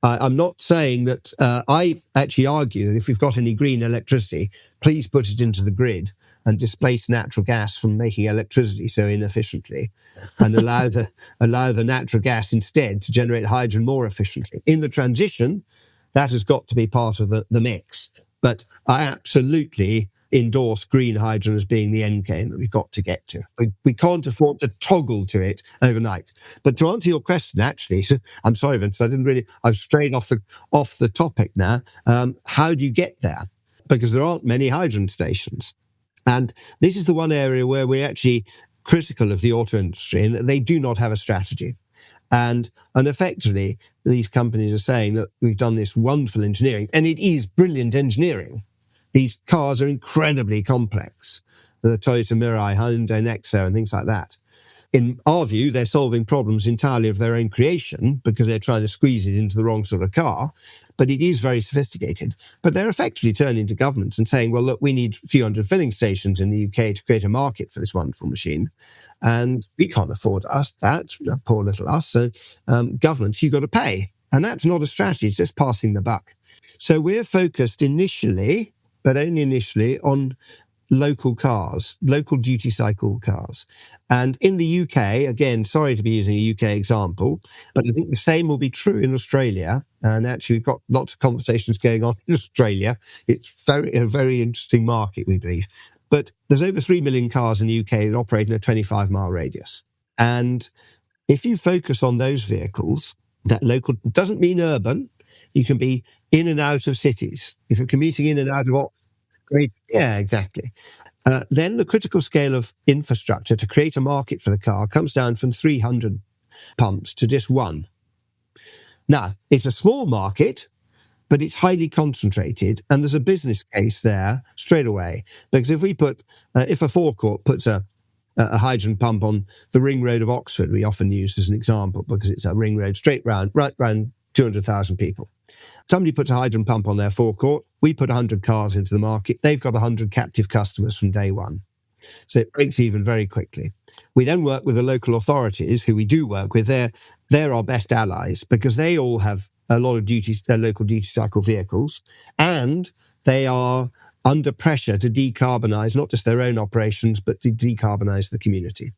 I'm not saying that I actually argue that if we've got any green electricity, please put it into the grid and displace natural gas from making electricity so inefficiently, and allow the natural gas instead to generate hydrogen more efficiently. In the transition, that has got to be part of the mix. But I absolutely endorse green hydrogen as being the end game that we've got to get to. We can't afford to toggle to it overnight. But to answer your question, actually, I'm sorry, Vincent, I've strayed off the topic now. How do you get there? Because there aren't many hydrogen stations. And this is the one area where we're actually critical of the auto industry, in that they do not have a strategy. And effectively, these companies are saying that we've done this wonderful engineering, and it is brilliant engineering. These cars are incredibly complex. The Toyota Mirai, Hyundai Nexo, and things like that. In our view, they're solving problems entirely of their own creation because they're trying to squeeze it into the wrong sort of car. But it is very sophisticated. But they're effectively turning to governments and saying, well, look, we need a few hundred filling stations in the UK to create a market for this wonderful machine. And we can't afford that, poor little us. So governments, you've got to pay. And that's not a strategy, it's just passing the buck. So we're focused initially, but only initially, on local cars, local duty cycle cars. And in the UK, again, sorry to be using a UK example, but I think the same will be true in Australia. And actually, we've got lots of conversations going on in Australia. It's a very interesting market, we believe. But there's over 3 million cars in the UK that operate in a 25-mile radius. And if you focus on those vehicles, that local doesn't mean urban. You can be in and out of cities. If you're commuting in and out of Oxford, yeah, exactly. Then the critical scale of infrastructure to create a market for the car comes down from 300 pumps to just one. Now, it's a small market, but it's highly concentrated, and there's a business case there straight away. Because if a forecourt puts a hydrogen pump on the ring road of Oxford, we often use as an example because it's a ring road right round 200,000 people. Somebody puts a hydrogen pump on their forecourt, we put 100 cars into the market, they've got 100 captive customers from day one. So it breaks even very quickly. We then work with the local authorities, who we do work with. They're our best allies because they all have a lot of local duty cycle vehicles, and they are under pressure to decarbonise not just their own operations, but to decarbonise the community.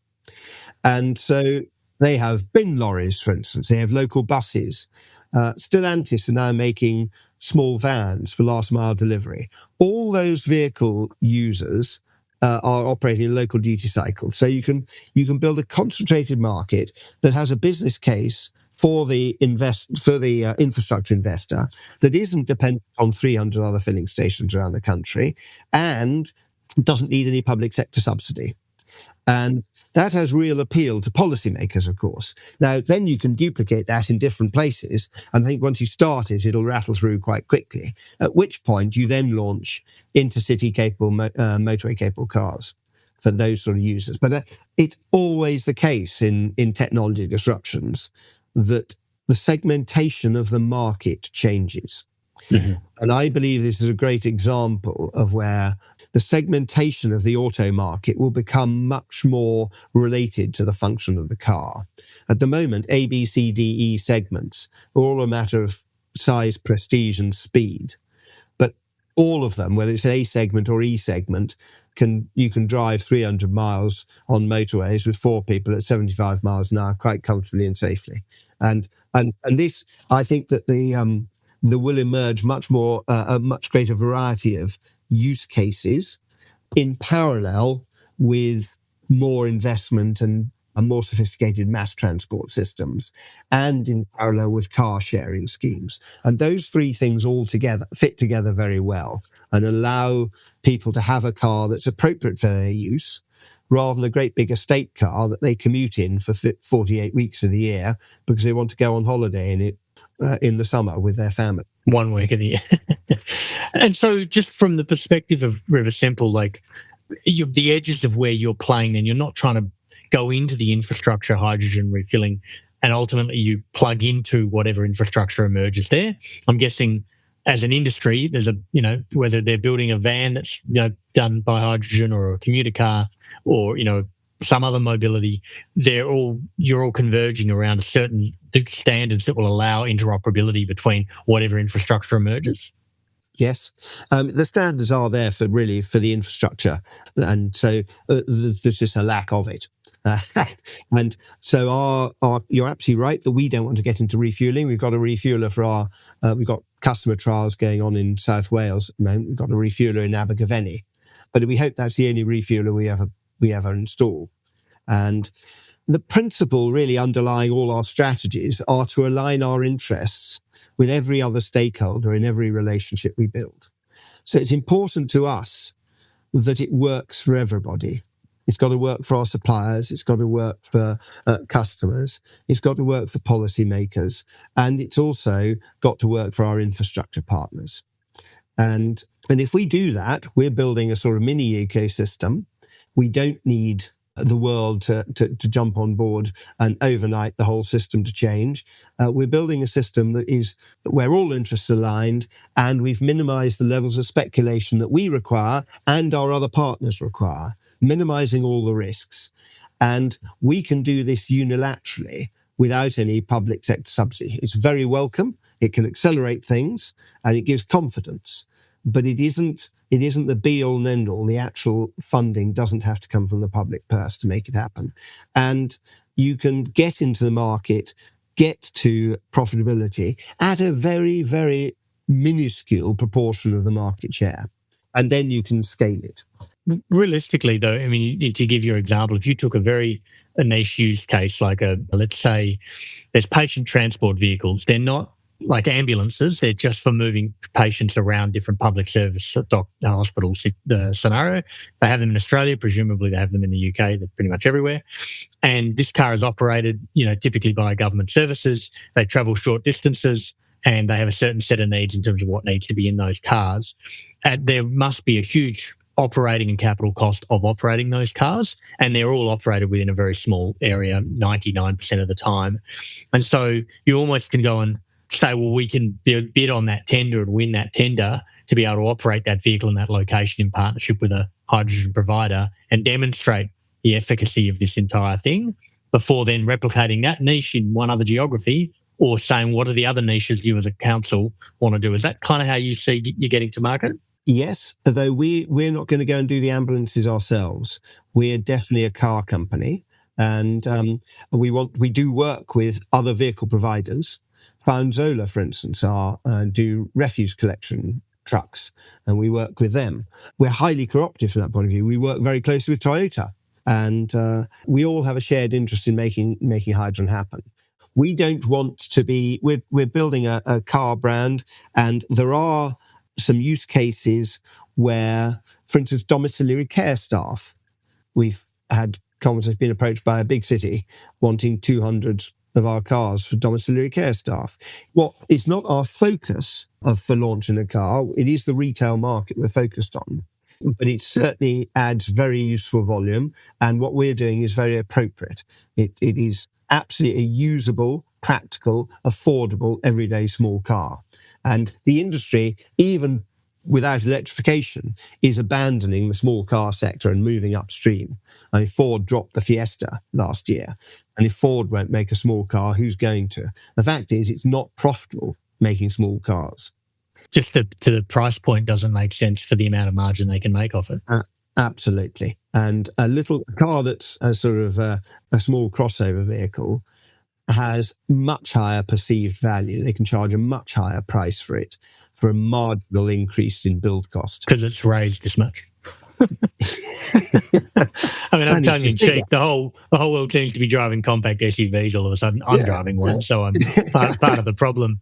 And so they have bin lorries, for instance. They have local buses. Stellantis are now making small vans for last mile delivery. All those vehicle users are operating in local duty cycles. So you can build a concentrated market that has a business case for the infrastructure investor that isn't dependent on 300 other filling stations around the country and doesn't need any public sector subsidy. And that has real appeal to policymakers, of course. Now, then you can duplicate that in different places. And I think once you start it, it'll rattle through quite quickly, at which point you then launch intercity-capable, motorway-capable cars for those sort of users. But it's always the case in technology disruptions that the segmentation of the market changes. Mm-hmm. And I believe this is a great example of where the segmentation of the auto market will become much more related to the function of the car. At the moment, A, B, C, D, E segments are all a matter of size, prestige, and speed. But all of them, whether it's A segment or E segment, you can drive 300 miles on motorways with 4 people at 75 miles an hour quite comfortably and safely. And this, I think that there will emerge much more a much greater variety of use cases in parallel with more investment and more sophisticated mass transport systems, and in parallel with car sharing schemes. And those 3 things all together fit together very well and allow people to have a car that's appropriate for their use, rather than a great big estate car that they commute in for 48 weeks of the year because they want to go on holiday in it in the summer with their family. 1 week of the year. And so just from the perspective of Riversimple, like the edges of where you're playing, then you're not trying to go into the infrastructure, hydrogen refilling, and ultimately you plug into whatever infrastructure emerges there. I'm guessing as an industry, there's whether they're building a van that's, done by hydrogen, or a commuter car, or, some other mobility, you're all converging around a certain standards that will allow interoperability between whatever infrastructure emerges. Yes, the standards are there for the infrastructure, and so there's just a lack of it. And so you're absolutely right that we don't want to get into refueling. We've got a refueler for we've got customer trials going on in South Wales at the moment. We've got a refueler in Abergavenny, but we hope that's the only refueler we ever install. And the principle really underlying all our strategies are to align our interests with every other stakeholder in every relationship we build. So it's important to us that it works for everybody. It's got to work for our suppliers, it's got to work for customers, it's got to work for policymakers, and it's also got to work for our infrastructure partners. And if we do that, we're building a sort of mini ecosystem. We don't need the world to jump on board and overnight the whole system to change. We're building a system that is where all interests are aligned, and we've minimized the levels of speculation that we require and our other partners require, minimizing all the risks. And we can do this unilaterally without any public sector subsidy. It's very welcome. It can accelerate things and it gives confidence, but it isn't the be-all and end-all. The actual funding doesn't have to come from the public purse to make it happen. And you can get into the market, get to profitability at a very, very minuscule proportion of the market share. And then you can scale it. Realistically, though, I mean, to give your example, if you took a niche use case, like let's say there's patient transport vehicles, they're not like ambulances, they're just for moving patients around different public service hospitals scenario. They have them in Australia, presumably they have them in the UK, they're pretty much everywhere. And this car is operated, typically by government services. They travel short distances and they have a certain set of needs in terms of what needs to be in those cars. And there must be a huge operating and capital cost of operating those cars, and they're all operated within a very small area 99% of the time. And so you almost can go and say, well, we can bid on that tender and win that tender to be able to operate that vehicle in that location in partnership with a hydrogen provider and demonstrate the efficacy of this entire thing before then replicating that niche in one other geography, or saying, what are the other niches you as a council want to do? Is that kind of how you see you getting to market? Yes, although we're not going to go and do the ambulances ourselves. We're definitely a car company, and we do work with other vehicle providers. Zola, for instance, do refuse collection trucks, and we work with them. We're highly cooperative from that point of view. We work very closely with Toyota, and we all have a shared interest in making hydrogen happen. We don't want to be. We're building a car brand, and there are some use cases where, for instance, domiciliary care staff. We've had conversations, been approached by a big city wanting 200 of our cars for domiciliary care staff. It's not our focus for launching a car. It is the retail market we're focused on, but it certainly adds very useful volume. And what we're doing is very appropriate. It is absolutely a usable, practical, affordable, everyday small car. And the industry, even without electrification, is abandoning the small car sector and moving upstream. I mean, Ford dropped the Fiesta last year. And if Ford won't make a small car, who's going to? The fact is, it's not profitable making small cars. just to the price point doesn't make sense for the amount of margin they can make off it. Absolutely. And a little car that's a sort of a small crossover vehicle has much higher perceived value. They can charge a much higher price for it for a marginal increase in build cost. Because it's raised this much. I mean, I'm tongue in cheek. The whole world seems to be driving compact SUVs. All of a sudden, I'm driving one, so I'm part of the problem.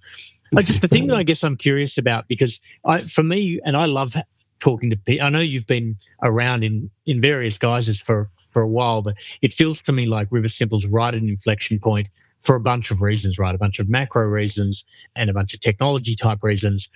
Just the thing that I guess I'm curious about, because for me, and I love talking to people. I know you've been around in various guises for a while, but it feels to me like Riversimple's right at an inflection point for a bunch of reasons, right? A bunch of macro reasons and a bunch of technology type reasons.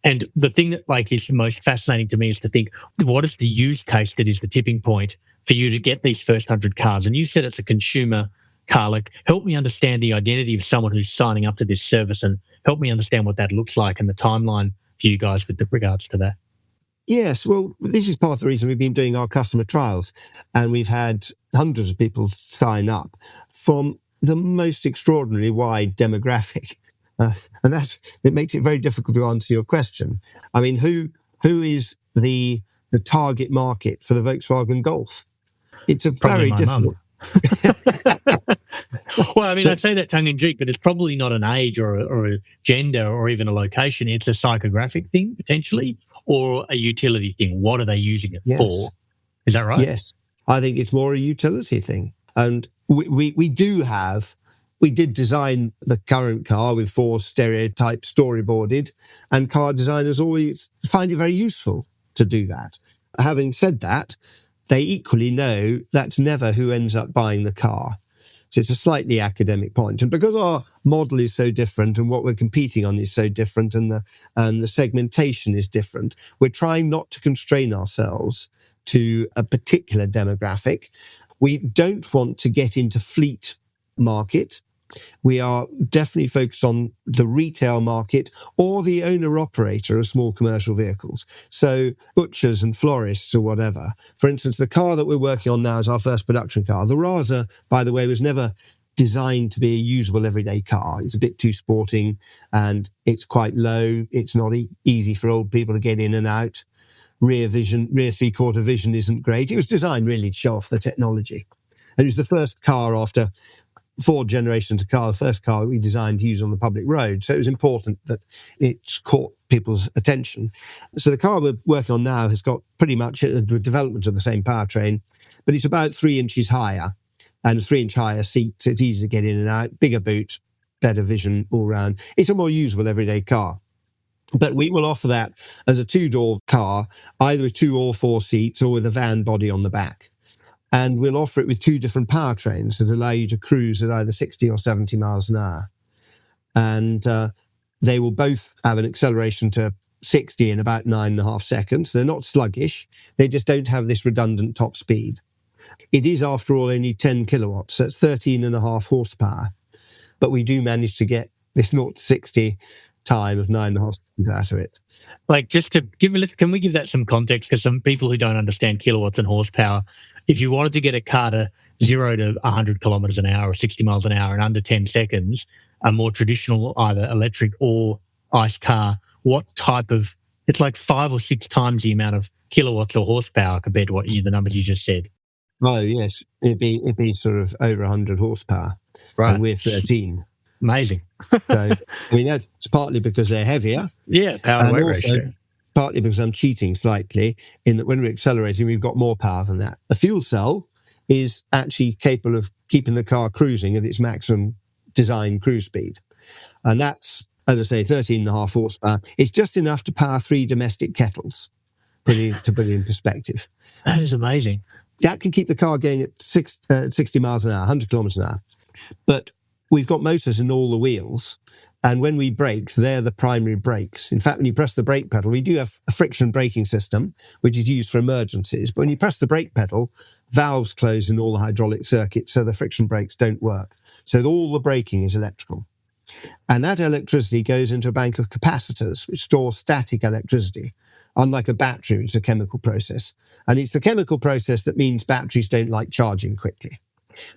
And the thing that like is the most fascinating to me is to think, what is the use case that is the tipping point for you to get these first 100 cars? And you said it's a consumer car. Like, help me understand the identity of someone who's signing up to this service, and help me understand what that looks like and the timeline for you guys with regards to that. Yes, well, this is part of the reason we've been doing our customer trials, and we've had hundreds of people sign up from the most extraordinarily wide demographic. And it makes it very difficult to answer your question. I mean, who is the target market for the Volkswagen Golf? It's a Probably very difficult. Well, I mean, I'd say that tongue in cheek, but it's probably not an age or a gender or even a location. It's a psychographic thing potentially, or a utility thing. What are they using it for? Is that right? Yes, I think it's more a utility thing. And we did design the current car with 4 stereotypes storyboarded, and car designers always find it very useful to do that. Having said that, they equally know that's never who ends up buying the car. So it's a slightly academic point. And because our model is so different and what we're competing on is so different and the segmentation is different, we're trying not to constrain ourselves to a particular demographic. We don't want to get into fleet market. We are definitely focused on the retail market or the owner-operator of small commercial vehicles. So butchers and florists or whatever. For instance, the car that we're working on now is our first production car. The Raza, by the way, was never designed to be a usable everyday car. It's a bit too sporting and it's quite low. It's not easy for old people to get in and out. Rear 3/4 vision isn't great. It was designed really to show off the technology. And it was the first car after 4 generations of car, the first car we designed to use on the public road. So it was important that it's caught people's attention. So the car we're working on now has got pretty much the development of the same powertrain, but it's about 3 inches higher and 3-inch higher seats. It's easy to get in and out, bigger boot, better vision all round. It's a more usable everyday car. But we will offer that as a 2-door car, either with 2 or 4 seats or with a van body on the back. And we'll offer it with 2 different powertrains that allow you to cruise at either 60 or 70 miles an hour. And they will both have an acceleration to 60 in about 9.5 seconds. They're not sluggish. They just don't have this redundant top speed. It is, after all, only 10 kilowatts. So it's 13.5 horsepower. But we do manage to get this 0 to 60 time of 9.5 seconds out of it. Like, just to can we give that some context? Because some people who don't understand kilowatts and horsepower, if you wanted to get a car to 0 to 100 kilometers an hour or 60 miles an hour in under 10 seconds, a more traditional either electric or ICE car, what type of, it's like 5 or 6 times the amount of kilowatts or horsepower compared to the numbers you just said. Oh, yes. It'd be sort of over 100 horsepower. Right. And we're 13. Amazing. So, I mean, that's partly because they're heavier. Yeah, power to weight ratio. Partly because I'm cheating slightly in that when we're accelerating, we've got more power than that. A fuel cell is actually capable of keeping the car cruising at its maximum design cruise speed. And that's, as I say, 13.5 horsepower. It's just enough to power 3 domestic kettles, to put it in perspective. That is amazing. That can keep the car going at 60 miles an hour, 100 kilometers an hour. But we've got motors in all the wheels, and when we brake, they're the primary brakes. In fact, when you press the brake pedal, we do have a friction braking system, which is used for emergencies. But when you press the brake pedal, valves close in all the hydraulic circuits, so the friction brakes don't work. So all the braking is electrical. And that electricity goes into a bank of capacitors, which store static electricity, unlike a battery, which is a chemical process. And it's the chemical process that means batteries don't like charging quickly.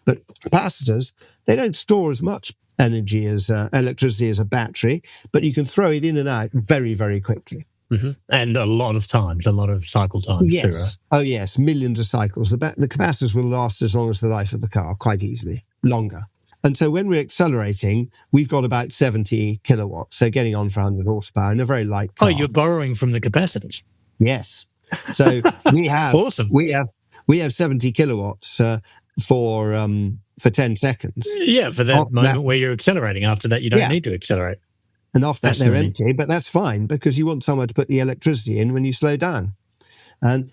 But capacitors, they don't store as much energy as electricity as a battery, but you can throw it in and out very, very quickly. Mm-hmm. And a lot of cycle times yes. too, right? Oh, yes, millions of cycles. The capacitors will last as long as the life of the car, quite easily, longer. And so when we're accelerating, we've got about 70 kilowatts, so getting on for 100 horsepower in a very light car. Oh, you're borrowing from the capacitors. Yes. So we have awesome. We have 70 kilowatts for 10 seconds. Yeah, for that moment where you're accelerating. After that, you don't need to accelerate. And after that, they're empty, but that's fine because you want somewhere to put the electricity in when you slow down. And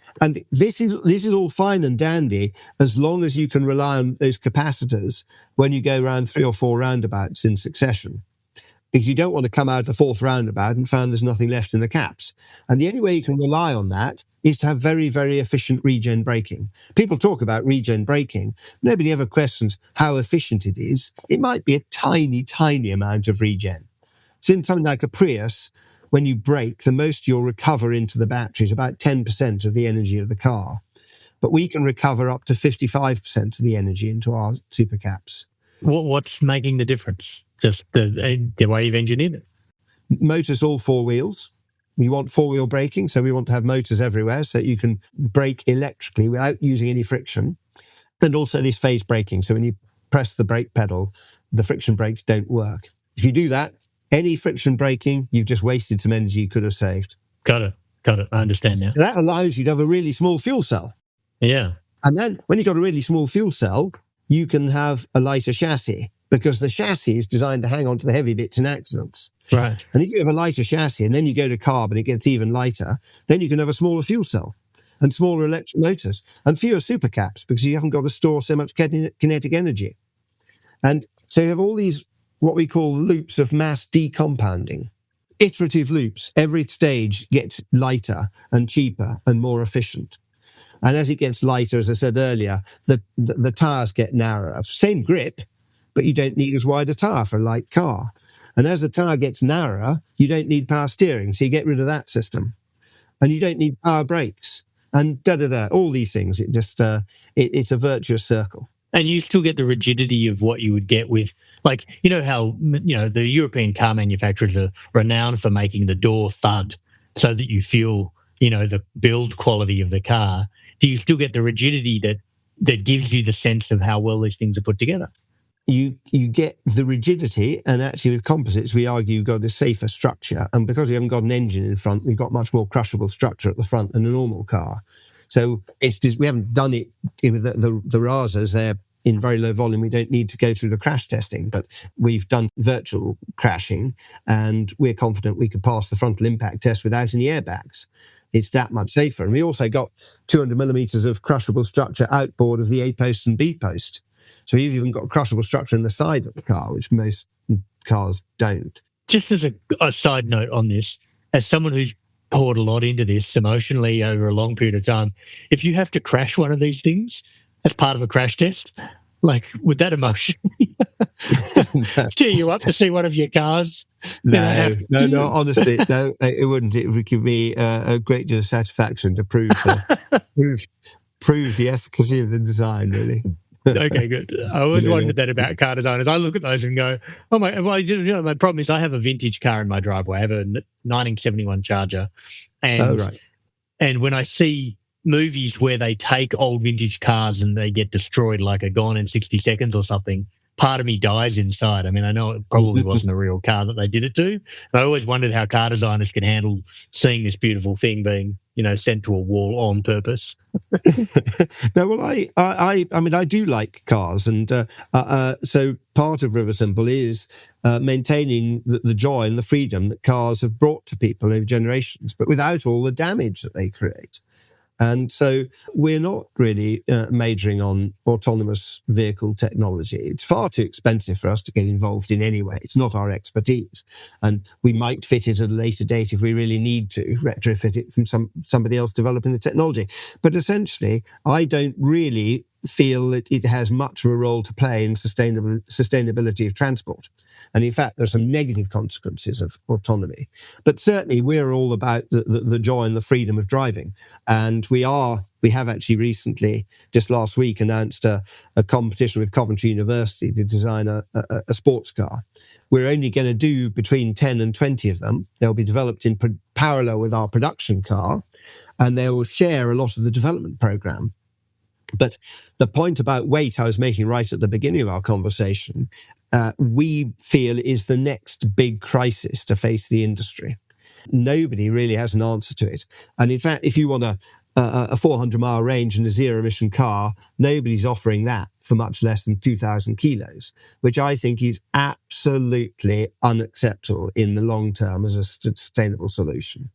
this is all fine and dandy as long as you can rely on those capacitors when you go around 3 or 4 roundabouts in succession. Because you don't want to come out the 4th roundabout and find there's nothing left in the caps. And the only way you can rely on that is to have very, very efficient regen braking. People talk about regen braking. Nobody ever questions how efficient it is. It might be a tiny, tiny amount of regen. So in something like a Prius, when you brake, the most you'll recover into the battery is about 10% of the energy of the car. But we can recover up to 55% of the energy into our supercaps. What's making the difference? Just the way you've engineered it? Motors all 4 wheels. We want 4-wheel braking, so we want to have motors everywhere so that you can brake electrically without using any friction. And also this phase braking, so when you press the brake pedal, the friction brakes don't work. If you do that, any friction braking, you've just wasted some energy you could have saved. Got it. I understand now. So that allows you to have a really small fuel cell. Yeah. And then when you've got a really small fuel cell, you can have a lighter chassis because the chassis is designed to hang on to the heavy bits in accidents. Right. And if you have a lighter chassis and then you go to carb and it gets even lighter, then you can have a smaller fuel cell and smaller electric motors and fewer supercaps because you haven't got to store so much kinetic energy. And so you have all these what we call loops of mass decompounding, iterative loops. Every stage gets lighter and cheaper and more efficient. And as it gets lighter, as I said earlier, the tires get narrower. Same grip, but you don't need as wide a tire for a light car. And as the tire gets narrower, you don't need power steering, so you get rid of that system. And you don't need power brakes. And all these things. It just it's a virtuous circle. And you still get the rigidity of what you would get with, like, you know how, the European car manufacturers are renowned for making the door thud so that you feel, the build quality of the car. Do you still get the rigidity that gives you the sense of how well these things are put together? You get the rigidity, and actually with composites, we argue you've got a safer structure. And because we haven't got an engine in front, we've got much more crushable structure at the front than a normal car. So it's just, we haven't done it with the Razas. They're in very low volume. We don't need to go through the crash testing, but we've done virtual crashing, and we're confident we could pass the frontal impact test without any airbags. It's that much safer. And we also got 200 millimeters of crushable structure outboard of the A post and B post. So you've even got crushable structure in the side of the car, which most cars don't. Just as a side note on this, as someone who's poured a lot into this emotionally over a long period of time, if you have to crash one of these things as part of a crash test, like, would that emotion cheer you up to see one of your cars? No, honestly, no, it wouldn't. It would give me a great deal of satisfaction to prove the efficacy of the design, really. Okay, good. I always wondered that about car designers. I look at those and go, oh my, well, my problem is I have a vintage car in my driveway. I have a 1971 Charger. And when I see movies where they take old vintage cars and they get destroyed, like a Gone in 60 Seconds or something, part of me dies inside. I mean, I know it probably wasn't a real car that they did it to. I always wondered how car designers can handle seeing this beautiful thing being, sent to a wall on purpose. No, well, I mean, I do like cars, and so part of Riversimple is maintaining the joy and the freedom that cars have brought to people over generations, but without all the damage that they create. And so we're not really majoring on autonomous vehicle technology. It's far too expensive for us to get involved in anyway. It's not our expertise. And we might fit it at a later date if we really need to, retrofit it from somebody else developing the technology. But essentially, I don't really feel that it has much of a role to play in sustainability of transport. And in fact, there's some negative consequences of autonomy. But certainly, we're all about the joy and the freedom of driving. And we are We have actually recently, just last week, announced a competition with Coventry University to design a sports car. We're only going to do between 10 and 20 of them. They'll be developed in parallel with our production car, and they will share a lot of the development program. But the point about weight I was making right at the beginning of our conversation, we feel is the next big crisis to face the industry. Nobody really has an answer to it. And in fact, if you want a 400-mile range in a zero-emission car, nobody's offering that for much less than 2,000 kilos, which I think is absolutely unacceptable in the long term as a sustainable solution.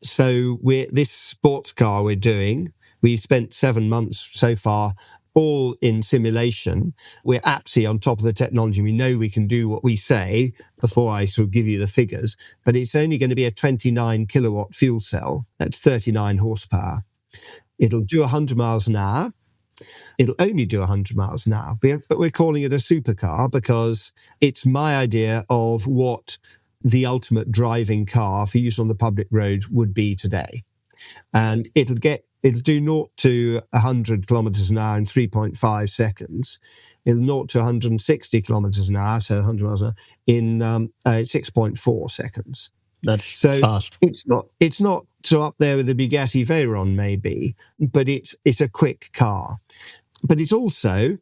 So this sports car we're doing, we've spent 7 months so far all in simulation. We're absolutely on top of the technology. We know we can do what we say before I sort of give you the figures, but it's only going to be a 29 kilowatt fuel cell. That's 39 horsepower. It'll do 100 miles an hour. It'll only do 100 miles an hour, but we're calling it a supercar because it's my idea of what the ultimate driving car for use on the public road would be today. And it'll do 0 to 100 kilometers an hour in 3.5 seconds. It'll 0 to 160 kilometers an hour, so 100 miles an hour, in 6.4 seconds. That's so fast. It's not so up there with the Bugatti Veyron maybe, but it's a quick car. But it's also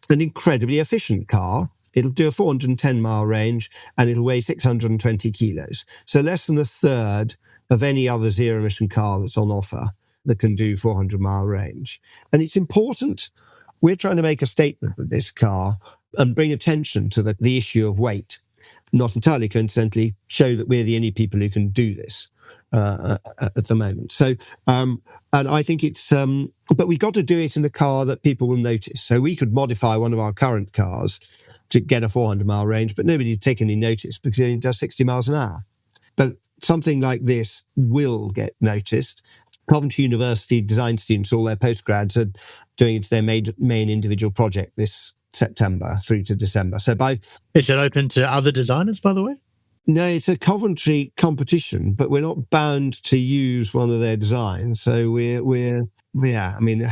an incredibly efficient car. It'll do a 410-mile range, and it'll weigh 620 kilos. So less than a third of any other zero-emission car that's on offer that can do 400-mile range. And it's important. We're trying to make a statement with this car and bring attention to the issue of weight. Not entirely coincidentally, show that we're the only people who can do this at the moment. So, and I think it's, but we've got to do it in a car that people will notice. So we could modify one of our current cars to get a 400-mile range, but nobody would take any notice because it only does 60 miles an hour. But something like this will get noticed. Coventry University design students, all their postgrads, are doing it to their main individual project this September through to December. So is it open to other designers, by the way? No, it's a Coventry competition, but we're not bound to use one of their designs. So we're I mean,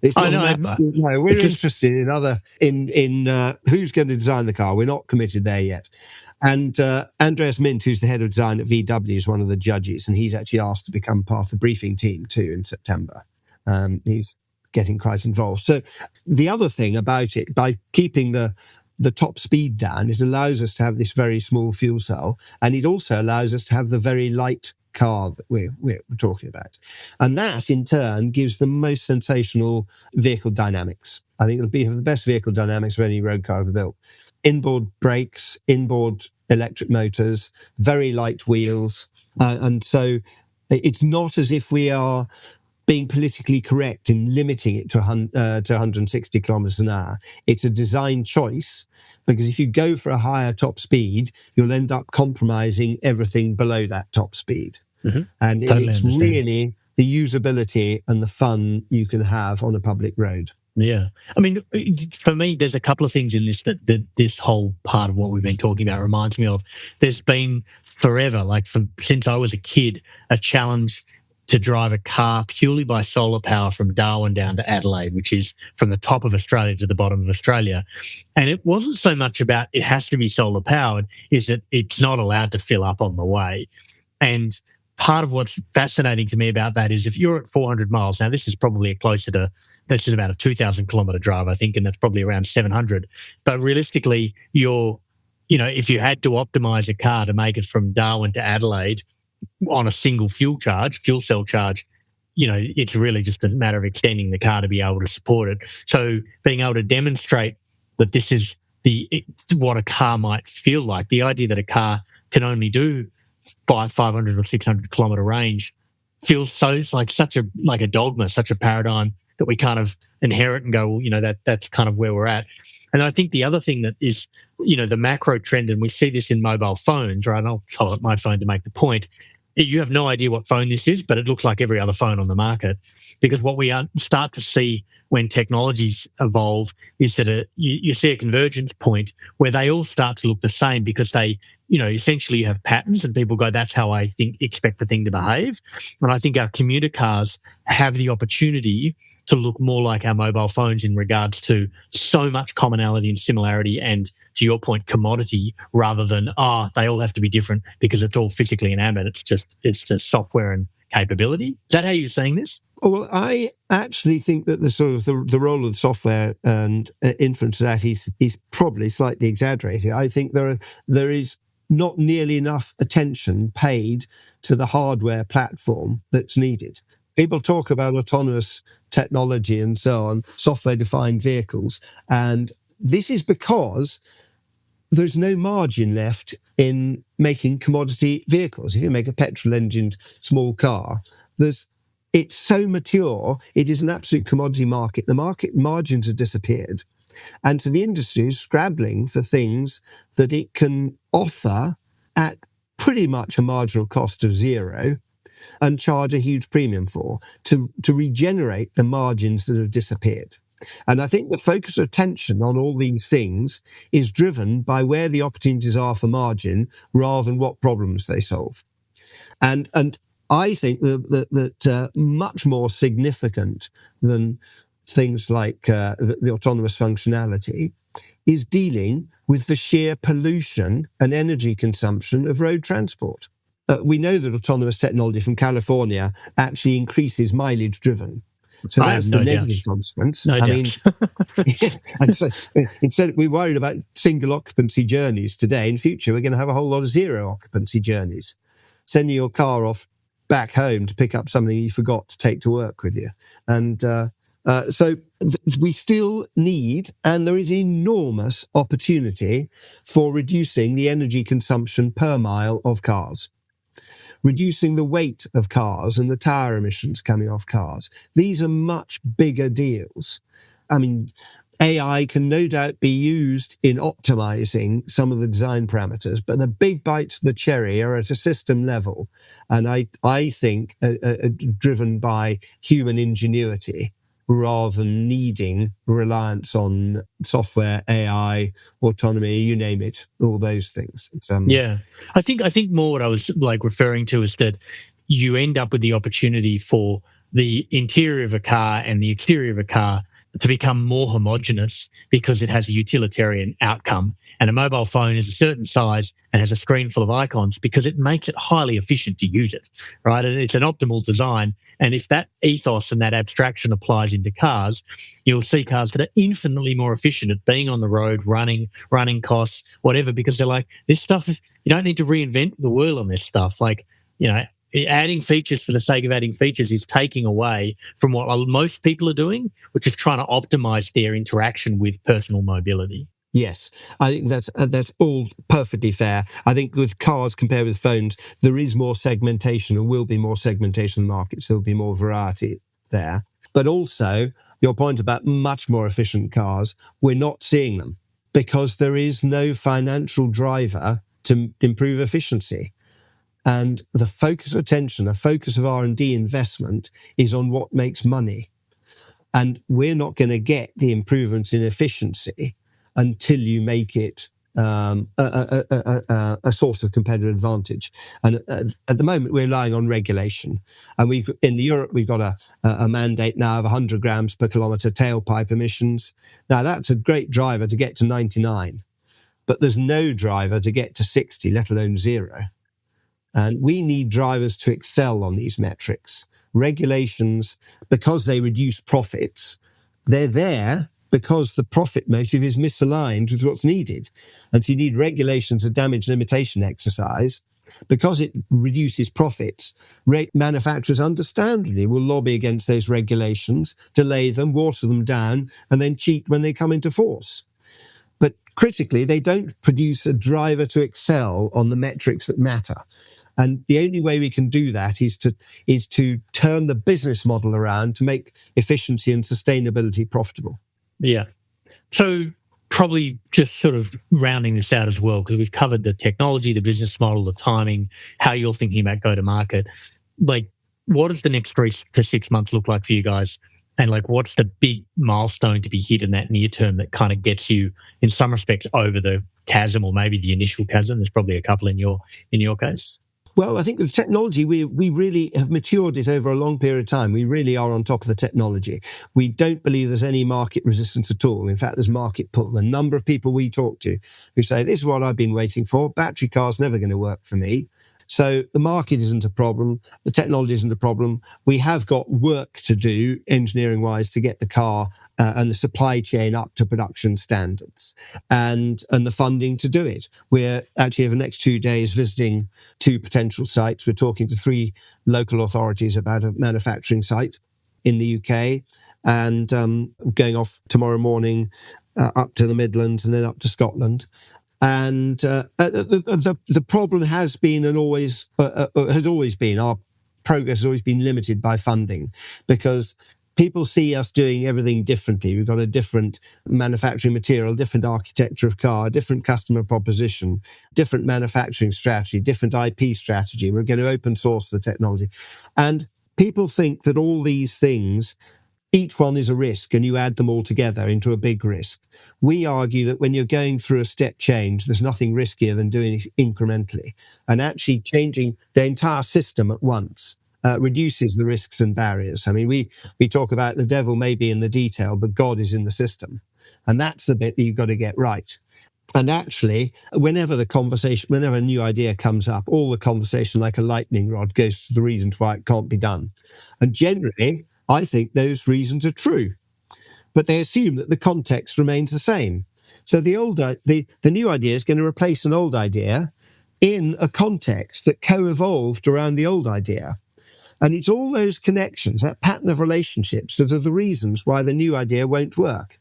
we're interested in who's going to design the car. We're not committed there yet. And Andreas Mint, who's the head of design at VW, is one of the judges, and he's actually asked to become part of the briefing team too in September. He's getting quite involved. So the other thing about it, by keeping the top speed down, it allows us to have this very small fuel cell, and it also allows us to have the very light car that we're talking about. And that, in turn, gives the most sensational vehicle dynamics. I think it'll be the best vehicle dynamics of any road car ever built. Inboard brakes, inboard electric motors, very light wheels. And so it's not as if we are being politically correct in limiting it to 160 kilometers an hour. It's a design choice, because if you go for a higher top speed, you'll end up compromising everything below that top speed. Mm-hmm. And totally it's understand. Really the usability and the fun you can have on a public road. Yeah. I mean, for me, there's a couple of things in this that this whole part of what we've been talking about reminds me of. There's been forever, since I was a kid, a challenge to drive a car purely by solar power from Darwin down to Adelaide, which is from the top of Australia to the bottom of Australia. And it wasn't so much about it has to be solar powered, is that it's not allowed to fill up on the way. And part of what's fascinating to me about that is if you're at 400 miles, now this is probably this is about a 2,000 kilometre drive, I think, and that's probably around 700. But realistically, if you had to optimise a car to make it from Darwin to Adelaide on a single fuel cell charge, it's really just a matter of extending the car to be able to support it. So being able to demonstrate that this is what a car might feel like, the idea that a car can only do 500 or 600 kilometre range feels such a dogma, such a paradigm that we kind of inherit and go, well, that's kind of where we're at. And I think the other thing that is, the macro trend, and we see this in mobile phones, right? And I'll hold up my phone to make the point. You have no idea what phone this is, but it looks like every other phone on the market. Because what we start to see when technologies evolve is that you see a convergence point where they all start to look the same because they essentially you have patterns and people go, that's how I expect the thing to behave. And I think our commuter cars have the opportunity to look more like our mobile phones in regards to so much commonality and similarity and, to your point, commodity, rather than, they all have to be different because it's all physically inanimate. It's just software and capability. Is that how you're saying this? Well, I actually think that the role of software and influence of that is probably slightly exaggerated. I think there is not nearly enough attention paid to the hardware platform that's needed. People talk about autonomous technology and so on, software-defined vehicles, and this is because there's no margin left in making commodity vehicles. If you make a petrol-engined small car, it's so mature, it is an absolute commodity market. The market margins have disappeared. And so the industry is scrabbling for things that it can offer at pretty much a marginal cost of zero and charge a huge premium for to regenerate the margins that have disappeared. And I think the focus of attention on all these things is driven by where the opportunities are for margin rather than what problems they solve. And I think that much more significant than things like the autonomous functionality is dealing with the sheer pollution and energy consumption of road transport. We know that autonomous technology from California actually increases mileage driven. So that's the negative consequence. No doubt. And so instead we're worried about single occupancy journeys today. In future, we're going to have a whole lot of zero occupancy journeys. Sending your car off back home to pick up something you forgot to take to work with you. And so we still need, and there is enormous opportunity for reducing the energy consumption per mile of cars, reducing the weight of cars and the tire emissions coming off cars. These are much bigger deals. I mean, AI can no doubt be used in optimizing some of the design parameters, but the big bites of the cherry are at a system level. And I think driven by human ingenuity rather than needing reliance on software, AI, autonomy, you name it, all those things. I think more what I was referring to is that you end up with the opportunity for the interior of a car and the exterior of a car to become more homogenous because it has a utilitarian outcome. And a mobile phone is a certain size and has a screen full of icons because it makes it highly efficient to use it, right? And it's an optimal design. And if that ethos and that abstraction applies into cars, you'll see cars that are infinitely more efficient at being on the road, running costs, whatever, because they're like, this stuff is, you don't need to reinvent the wheel on this stuff. Adding features for the sake of adding features is taking away from what most people are doing, which is trying to optimize their interaction with personal mobility. Yes, I think that's all perfectly fair. I think with cars compared with phones, there is more segmentation and will be more segmentation in the market, so there'll be more variety there. But also, your point about much more efficient cars, we're not seeing them because there is no financial driver to improve efficiency. And the focus of attention, the focus of R&D investment is on what makes money. And we're not going to get the improvements in efficiency until you make it a source of competitive advantage. And at the moment, we're relying on regulation. And in Europe, we've got a mandate now of 100 grams per kilometre tailpipe emissions. Now, that's a great driver to get to 99. But there's no driver to get to 60, let alone zero. And we need drivers to excel on these metrics. Regulations, because they reduce profits, they're there because the profit motive is misaligned with what's needed. And so you need regulations, a damage limitation exercise. Because it reduces profits, manufacturers understandably will lobby against those regulations, delay them, water them down, and then cheat when they come into force. But critically, they don't produce a driver to excel on the metrics that matter. And the only way we can do that is to turn the business model around to make efficiency and sustainability profitable. Yeah. So probably just sort of rounding this out as well, because we've covered the technology, the business model, the timing, how you're thinking about go to market. What does the next 3 to 6 months look like for you guys And like, what's the big milestone to be hit in that near term that kind of gets you, in some respects, over the chasm, or maybe the initial chasm? There's probably a couple in your case. Well, I think with technology, we really have matured it over a long period of time. We really are on top of the technology. We don't believe there's any market resistance at all. In fact, there's market pull. The number of people we talk to who say, this is what I've been waiting for. Battery car's never going to work for me. So the market isn't a problem. The technology isn't a problem. We have got work to do, engineering-wise, to get the car and the supply chain up to production standards, and the funding to do it. We're actually, over the next 2 days, visiting 2 potential sites. We're talking to 3 local authorities about a manufacturing site in the UK, and going off tomorrow morning up to the Midlands and then up to Scotland. And the problem has been, and always has always been, our progress has always been limited by funding, because people see us doing everything differently. We've got a different manufacturing material, different architecture of car, different customer proposition, different manufacturing strategy, different IP strategy. We're going to open source the technology. And people think that all these things, each one is a risk, and you add them all together into a big risk. We argue that when you're going through a step change, there's nothing riskier than doing it incrementally, and actually changing the entire system at once reduces the risks and barriers. I mean, we talk about the devil may be in the detail, but God is in the system. And that's the bit that you've got to get right. And actually, whenever a new idea comes up, all the conversation, like a lightning rod, goes to the reasons why it can't be done. And generally, I think those reasons are true, but they assume that the context remains the same. So the new idea is going to replace an old idea in a context that co-evolved around the old idea. And it's all those connections, that pattern of relationships, that are the reasons why the new idea won't work.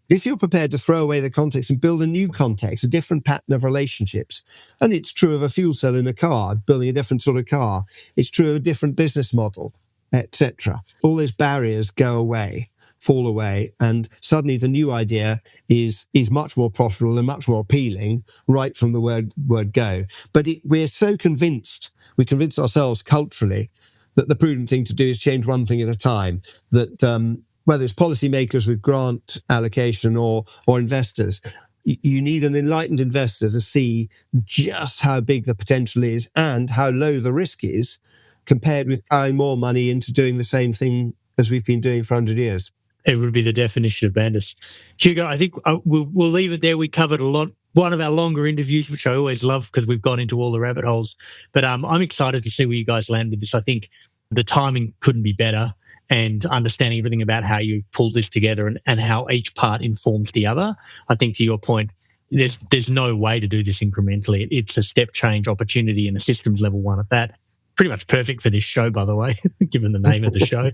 If you're prepared to throw away the context and build a new context, a different pattern of relationships, and it's true of a fuel cell in a car, building a different sort of car, it's true of a different business model, etc. All those barriers go away, fall away, and suddenly the new idea is much more profitable and much more appealing right from the word go. But we're so convinced, we convince ourselves culturally that the prudent thing to do is change one thing at a time, that whether it's policymakers with grant allocation or investors, you need an enlightened investor to see just how big the potential is and how low the risk is, compared with plowing more money into doing the same thing as we've been doing for 100 years. It would be the definition of madness. Hugo, I think we'll leave it there. We covered a lot. One of our longer interviews, which I always love because we've gone into all the rabbit holes. But I'm excited to see where you guys land with this. I think the timing couldn't be better, and understanding everything about how you pulled this together and how each part informs the other. I think, to your point, there's no way to do this incrementally. It's a step change opportunity, and a systems level one at that. Pretty much perfect for this show, by the way, given the name of the show.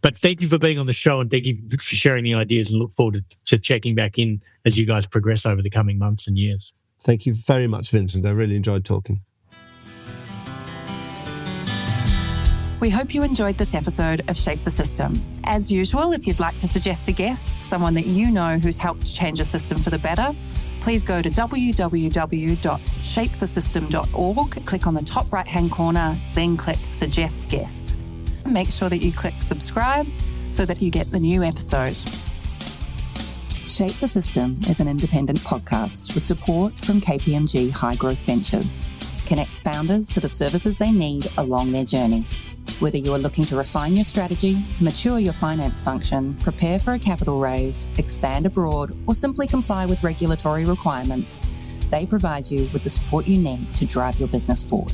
But thank you for being on the show, and thank you for sharing the ideas, and look forward to checking back in as you guys progress over the coming months and years. Thank you very much, Vincent. I really enjoyed talking. We hope you enjoyed this episode of Shape the System. As usual, if you'd like to suggest a guest, someone that you know who's helped change a system for the better, please go to www.shapethesystem.org, click on the top right-hand corner, then click Suggest Guest. Make sure that you click subscribe so that you get the new episode. Shape the System is an independent podcast with support from KPMG High Growth Ventures. Connects founders to the services they need along their journey. Whether you are looking to refine your strategy, mature your finance function, prepare for a capital raise, expand abroad, or simply comply with regulatory requirements, they provide you with the support you need to drive your business forward.